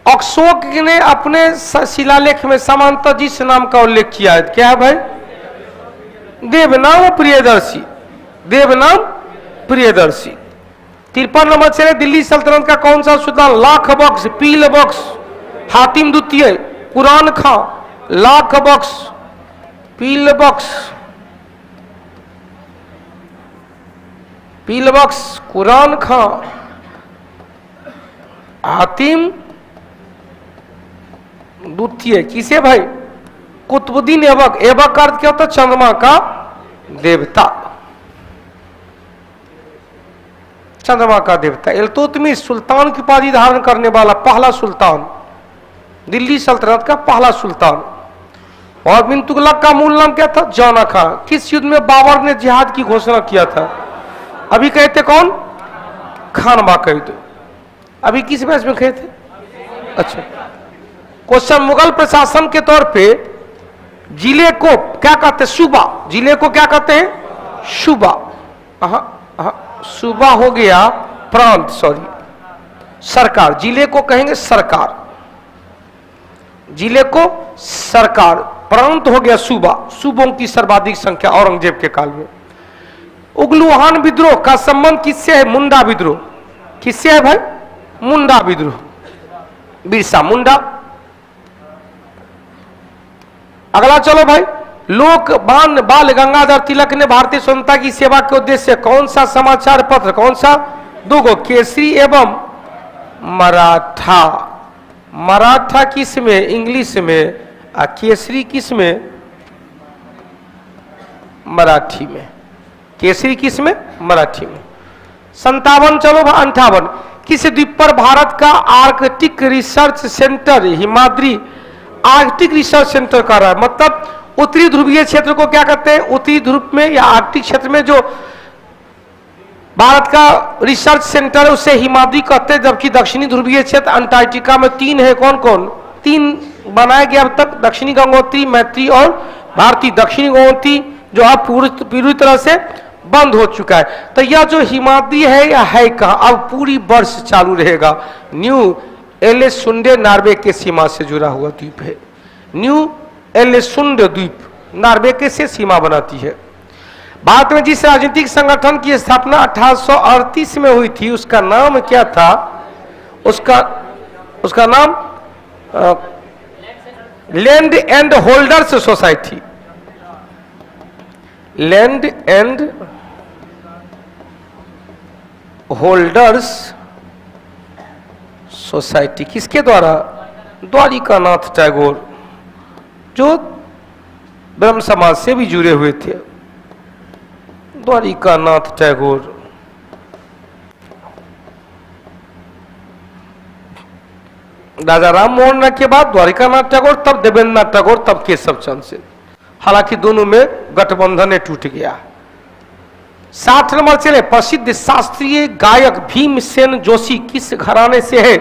अशोक ने अपने शिलालेख में समांतर जिस नाम का उल्लेख किया है, क्या है भाई? देवनाम प्रियदर्शी, देवनाम प्रियदर्शी। 53 नंबर से, दिल्ली सल्तनत का कौन सा सुल्तान? लाख बख्श, पील बख्श, हातिम द्वितीय, कुरान खां, लाख बख्श, पील बख्श, पील बख्श, कुरान खां, हातिम द्वितीय। किसे भाई? कुतुबुद्दीन ऐबक। ऐबक का अर्थ क्या होता है? चंद्रमा का देवता, चंद्रमा का देवता। इल्तुतमिश सुल्तान की उपाधि धारण करने वाला पहला सुल्तान, दिल्ली सल्तनत का पहला सुल्तान। और बिन तुगलक का मूल नाम क्या था? जौना खां। किस युद्ध में बाबर ने जिहाद की घोषणा किया था? अभी कहते कौन? खानवा का युद्ध। अभी किस बैच में कहे थे? अच्छा क्वेश्चन, मुगल प्रशासन के तौर पे जिले को क्या कहते हैं? सूबा। जिले को क्या कहते हैं? सूबा। सूबा हो गया प्रांत, सॉरी सरकार। जिले को कहेंगे सरकार, जिले को सरकार। प्रांत हो गया सूबा। सूबों की सर्वाधिक संख्या औरंगजेब के काल में। उगलुहान विद्रोह का संबंध किससे है? मुंडा विद्रोह। किससे है भाई? मुंडा विद्रोह, बिरसा मुंडा। अगला चलो भाई, लोकमान्य बाल गंगाधर तिलक ने भारतीय स्वतंत्रता की सेवा के उद्देश्य से कौन सा समाचार पत्र, कौन सा? दो गो, केसरी एवं मराठा। मराठा किस में? इंग्लिश में। केसरी किस में? मराठी में। केसरी किस में? मराठी में। 57 चलो 58, किस द्वीप पर भारत का Arctic research centre Himadri Arctic research centre कर रहा है? मतलब उत्तरी ध्रुवीय क्षेत्र को क्या कहते हैं? उत्तरी ध्रुव में या आर्कटिक क्षेत्र में जो भारत का रिसर्च सेंटर है उसे हिमाद्री कहते हैं, जबकि दक्षिणी ध्रुवीय क्षेत्र अंटार्कटिका में 3 है। कौन कौन? 3 बनाया गया अब तक, दक्षिणी गंगोत्री, मैत्री और भारती। दक्षिणी गंगोत्री जो अब पूरी तरह से बंद हो चुका है। तो यह जो हिमाद्री है या है कहाँ? अब पूरी वर्ष चालू रहेगा। न्यू एलेसुंडे नॉर्वे के सीमा से जुड़ा हुआ द्वीप है। न्यू एलेसुंड द्वीप नॉर्वे के से सीमा बनाती है। भारत में जिस राजनीतिक संगठन की स्थापना 1838 में हुई थी उसका नाम क्या था? उसका नाम land and holders society. Land and holders society किसके द्वारा? द्वारिकानाथ टैगोर, जो ब्रह्म समाज से भी जुड़े हुए थे। द्वारिकानाथ टैगोर। राजा राम मोहन राय के बाद द्वारिकानाथ टैगोर, तब देवेंद्रनाथ टैगोर, तब केशव चंद्र सेन। हालांकि दोनों में गठबंधन टूट गया। 60 नंबर चले, प्रसिद्ध शास्त्रीय गायक भीमसेन जोशी किस घराने से है?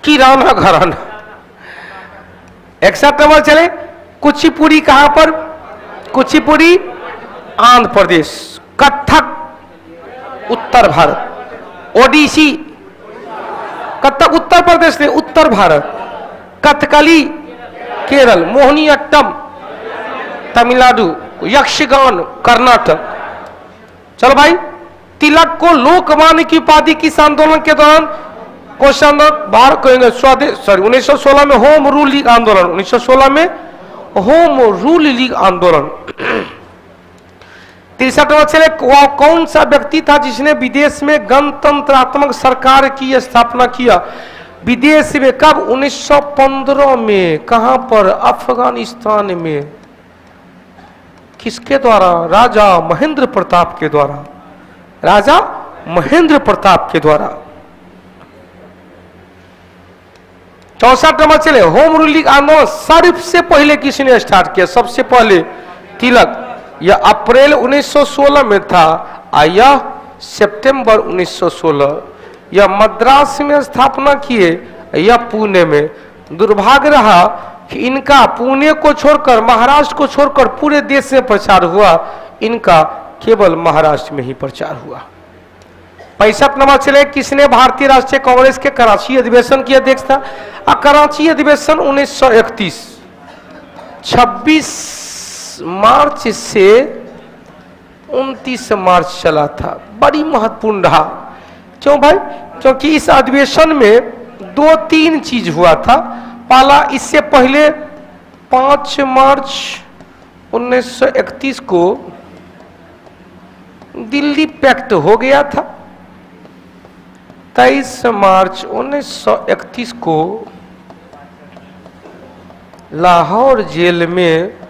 किराना घराना। 61 नंबर चले, कुचिपुड़ी कहां पर? कुचिपुड़ी आंध्र प्रदेश। कथक उत्तर भारत। ओडिसी, कथक उत्तर प्रदेश ने, उत्तर भारत। कथकली केरल। मोहिनीअट्टम तमिलनाडु। यक्षगान कर्नाटक। चलो भाई, तिलक को लोकमान्य की उपाधि किस आंदोलन के दौरान? क्वेश्चन बाहर कहेंगे, स्वदेश सॉरी 1916 में होम रूल लीग आंदोलन। 1916 में होम रूल लीग आंदोलन। 63 नंबर चले, कौन सा व्यक्ति था जिसने विदेश में गणतंत्रात्मक सरकार की स्थापना किया? विदेश में कब? 1915 में। कहां पर? अफगानिस्तान में। किसके द्वारा? राजा महेंद्र प्रताप के द्वारा। राजा महेंद्र प्रताप के द्वारा। 64 नंबर चले, होम रूल लीग आंदोलन सबसे पहले किसने स्टार्ट किया? सबसे पहले तिलक। यह अप्रैल 1916 में था, यह सितंबर 1916। यह मद्रास में स्थापना किए, यह पुणे में। दुर्भाग्य रहा कि इनका पुणे को छोड़कर, महाराष्ट्र को छोड़कर पूरे देश में प्रचार हुआ, इनका केवल महाराष्ट्र में ही प्रचार हुआ। 65 नंबर चले, किसने भारतीय राष्ट्रीय कांग्रेस के कराची अधिवेशन की अध्यक्षता? कराची अधिवेशन 1931। 26 मार्च से 29 मार्च चला था। बड़ी महत्वपूर्ण रहा। क्यों भाई? क्योंकि इस अधिवेशन में 2-3 चीज हुआ था। पहला, इससे पहले 5 मार्च 1931 को दिल्ली पैक्ट हो गया था। 23 मार्च 1931 को लाहौर जेल में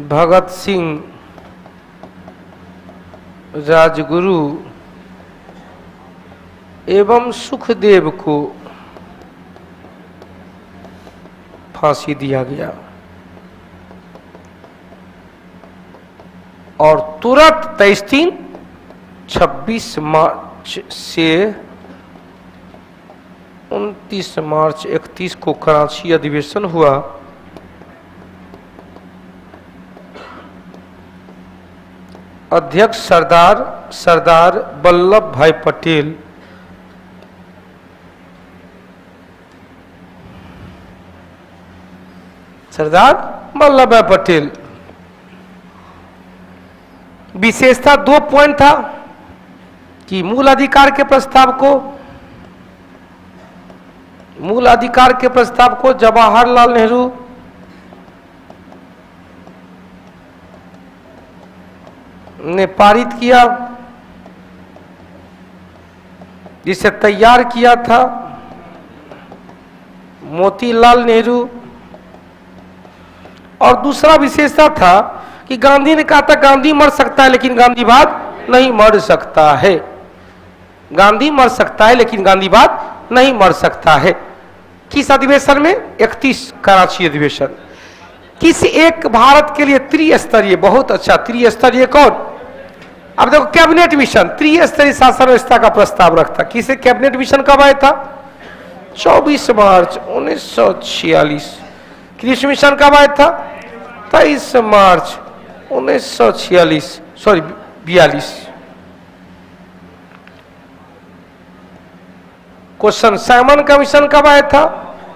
भगत सिंह, राजगुरु एवं सुखदेव को फांसी दिया गया और तुरंत 26 मार्च से 29 मार्च 31 को कराची अधिवेशन हुआ। अध्यक्ष सरदार वल्लभ भाई पटेल। सरदार वल्लभ भाई पटेल। विशेषता 2 पॉइंट था कि मूल अधिकार के प्रस्ताव को जवाहरलाल नेहरू ने पारित किया, जिसे तैयार किया था मोतीलाल नेहरू। और दूसरा विशेषता था कि गांधी ने कहा था गांधी मर सकता है लेकिन गांधीवाद नहीं मर सकता है। गांधी मर सकता है लेकिन गांधीवाद नहीं मर सकता है। किस अधिवेशन में? 31 कराची अधिवेशन। किस एक भारत के लिए त्रिस्तरीय, बहुत अच्छा त्रिस्तरीय कौन? अब देखो, कैबिनेट मिशन त्रिस्तरीय शासन व्यवस्था का प्रस्ताव रखता। किसे कैबिनेट मिशन कब आया था? 24 मार्च 1946। कृषि मिशन कब आया था? 23 मार्च 1946 सॉरी 42। क्वेश्चन, साइमन कमीशन कब आया था?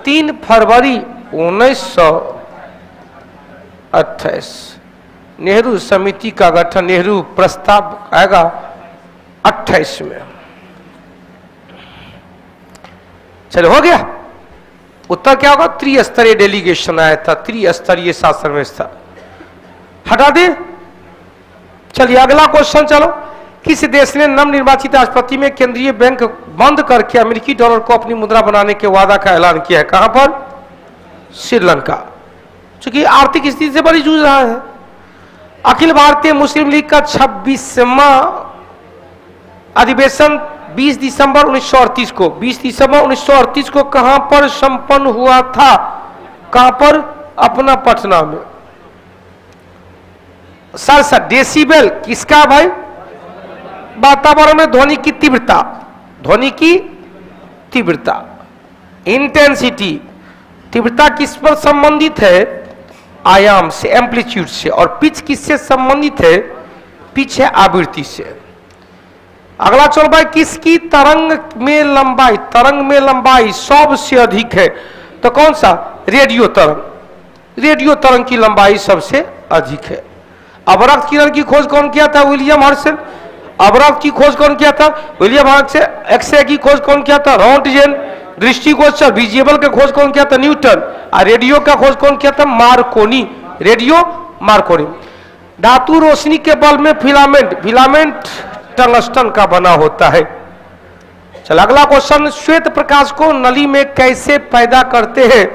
3 फरवरी 1928। नेहरू समिति का गठन, नेहरू प्रस्ताव आएगा 28 में। चलो हो गया। उत्तर क्या होगा? त्रिस्तरीय डेलीगेशन आया था, त्रिस्तरीय शासन व्यवस्था। हटा दे। चलिए अगला क्वेश्चन। चलो, किस देश ने नवनिर्वाचित राष्ट्रपति में केंद्रीय बैंक बंद करके अमेरिकी डॉलर को अपनी मुद्रा बनाने के वादा का ऐलान किया है? कहां पर? श्रीलंका, चूंकि आर्थिक स्थिति से बड़ी जूझ रहा है। अखिल भारतीय मुस्लिम लीग का 26वां अधिवेशन 20 दिसंबर 1938 को 20 दिसंबर 1938 को कहां पर संपन्न हुआ था? कहां पर? अपना पटना में। सर डेसिबल किसका भाई? वातावरण में ध्वनि की तीव्रता, ध्वनि की तीव्रता, इंटेंसिटी, तीव्रता किस पर संबंधित है? आयाम से, एम्पलीट्यूड से। और पिच किससे संबंधित है? पिच है आवृत्ति से। अगला चलो भाई, किसकी तरंग में लंबाई, तरंग में लंबाई सबसे अधिक है? तो कौन सा? रेडियो तरंग। रेडियो तरंग की लंबाई सबसे अधिक है। अवरक्त किरण की खोज कौन किया था? William Herschel. अवरक्त की खोज कौन किया था? William Herschel. एक्सरे की खोज कौन किया था? रोंटगेन। दृष्टिगोचर विजिबल का खोज कौन किया था? न्यूटन। और रेडियो का खोज कौन किया था? मार्कोनी। Radio Markovnikov. धातु रोशनी के बल्ब में फिलामेंट, फिलामेंट टंगस्टन का बना होता है। चल अगला क्वेश्चन, श्वेत प्रकाश को नली में कैसे पैदा करते हैं?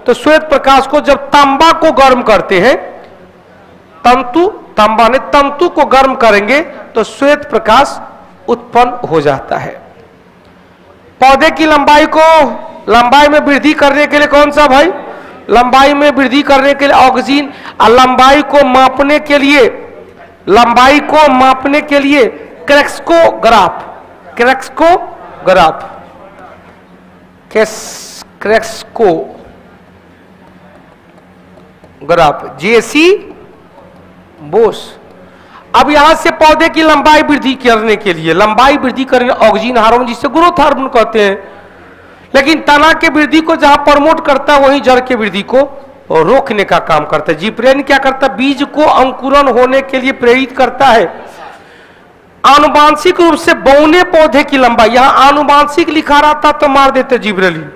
तो श्वेत प्रकाश को जब तांबा को गर्म करते हैं, तंतु, तांबा ने तंतु को गर्म करेंगे तो श्वेत प्रकाश उत्पन्न हो जाता है। पौधे की लंबाई को, लंबाई में वृद्धि करने के लिए कौन सा भाई? लंबाई में वृद्धि करने के लिए ऑक्सीजन। और लंबाई को मापने के लिए, लंबाई को मापने के लिए क्रेस्कोग्राफ, क्रेस्कोग्राफ, क्रेस्कोग्राफ, जेसी बोस। अब यहां से पौधे की लंबाई वृद्धि करने के लिए, लंबाई वृद्धि करने ऑक्सीजन हार्मोन, जिसे ग्रोथ हार्मोन कहते हैं। लेकिन तना के वृद्धि को जहां प्रमोट करता है वहीं जड़ के वृद्धि को रोकने का काम करता है। जिब्रेन क्या करता है? बीज को अंकुरन होने के लिए प्रेरित करता है। आनुवांशिक रूप से बौने पौधे की लंबाई, यहां आनुवांशिक लिखा रहता तो मार देते जिब्रेलिन।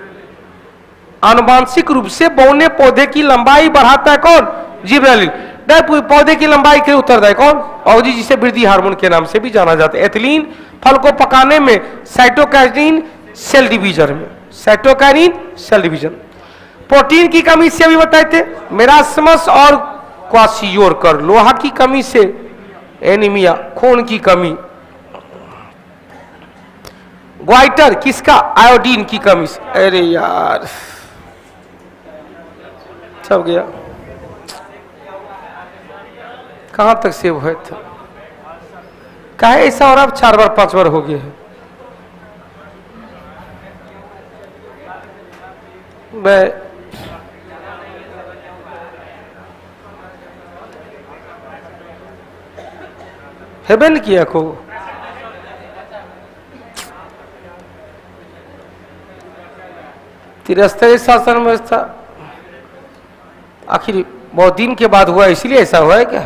आनुवांशिक रूप से बौने पौधे की लंबाई बढ़ाता है कौन? जिब्रेलिन। पौधे की लंबाई के उत्तरदायी कौन? ऑक्सीजन, जिसे वृद्धि हार्मोन के नाम से भी जाना जाता है। एथिलीन फल को पकाने में, साइटोकाइनिन सेल डिवीजन में, साइटोकाइनिन सेल डिवीजन। प्रोटीन की कमी से भी बताए थे मेरास्मस और क्वासियोरकर। लोहा की कमी से एनीमिया, खून की कमी। ग्वाइटर किसका? आयोडीन की कमी से। अरे यार सब गया, कहां तक सेव हुए थे? कहा ऐसा और अब 4 बार 5 बार हो गए हैं। मैं हेबन किया को तिरस्तरी शासन व्यवस्था आखिर बहुत दिन के बाद हुआ, इसलिए ऐसा हुआ है क्या?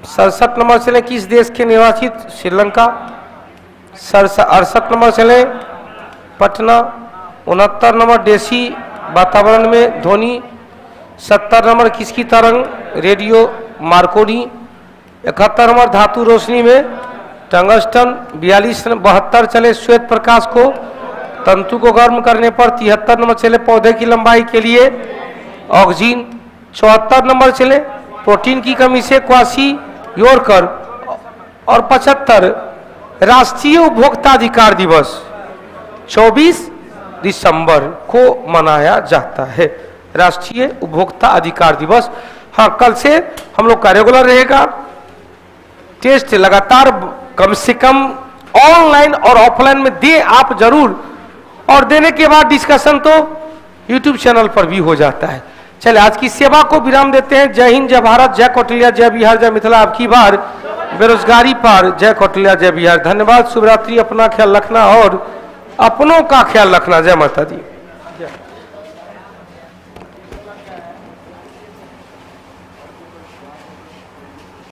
67 नंबर चले किस देश के निर्वाचित? श्रीलंका। 68 नंबर चले पटना। 69 नंबर देसी वातावरण में ध्वनि। 70 नंबर किसकी तरंग? Radio Markovnikov. 71 नंबर धातु रोशनी में टंगस्टन। 72 चले श्वेत प्रकाश को तंतु को गर्म करने पर। 73 नंबर चले पौधे की लंबाई के लिए ऑक्सीजन। 74 नंबर चले प्रोटीन की कमी से क्वासियोरकर। और 75 राष्ट्रीय उपभोक्ता अधिकार दिवस 24 दिसंबर को मनाया जाता है। राष्ट्रीय उपभोक्ता अधिकार दिवस। हाँ, कल से हम लोग का रेगुलर रहेगा टेस्ट, लगातार कम से कम ऑनलाइन और ऑफलाइन में दे आप जरूर। और देने के बाद डिस्कशन तो यूट्यूब चैनल पर भी हो जाता है। चले आज की सेवा को विराम देते हैं। जय हिंद, जय भारत, जय कौटिल्य, जय बिहार, जय मिथिला। अब की बार बेरोजगारी पर जय कौटिल्य, जय बिहार। धन्यवाद। शुभरात्रि। अपना ख्याल रखना और अपनों का ख्याल रखना। जय माता दी।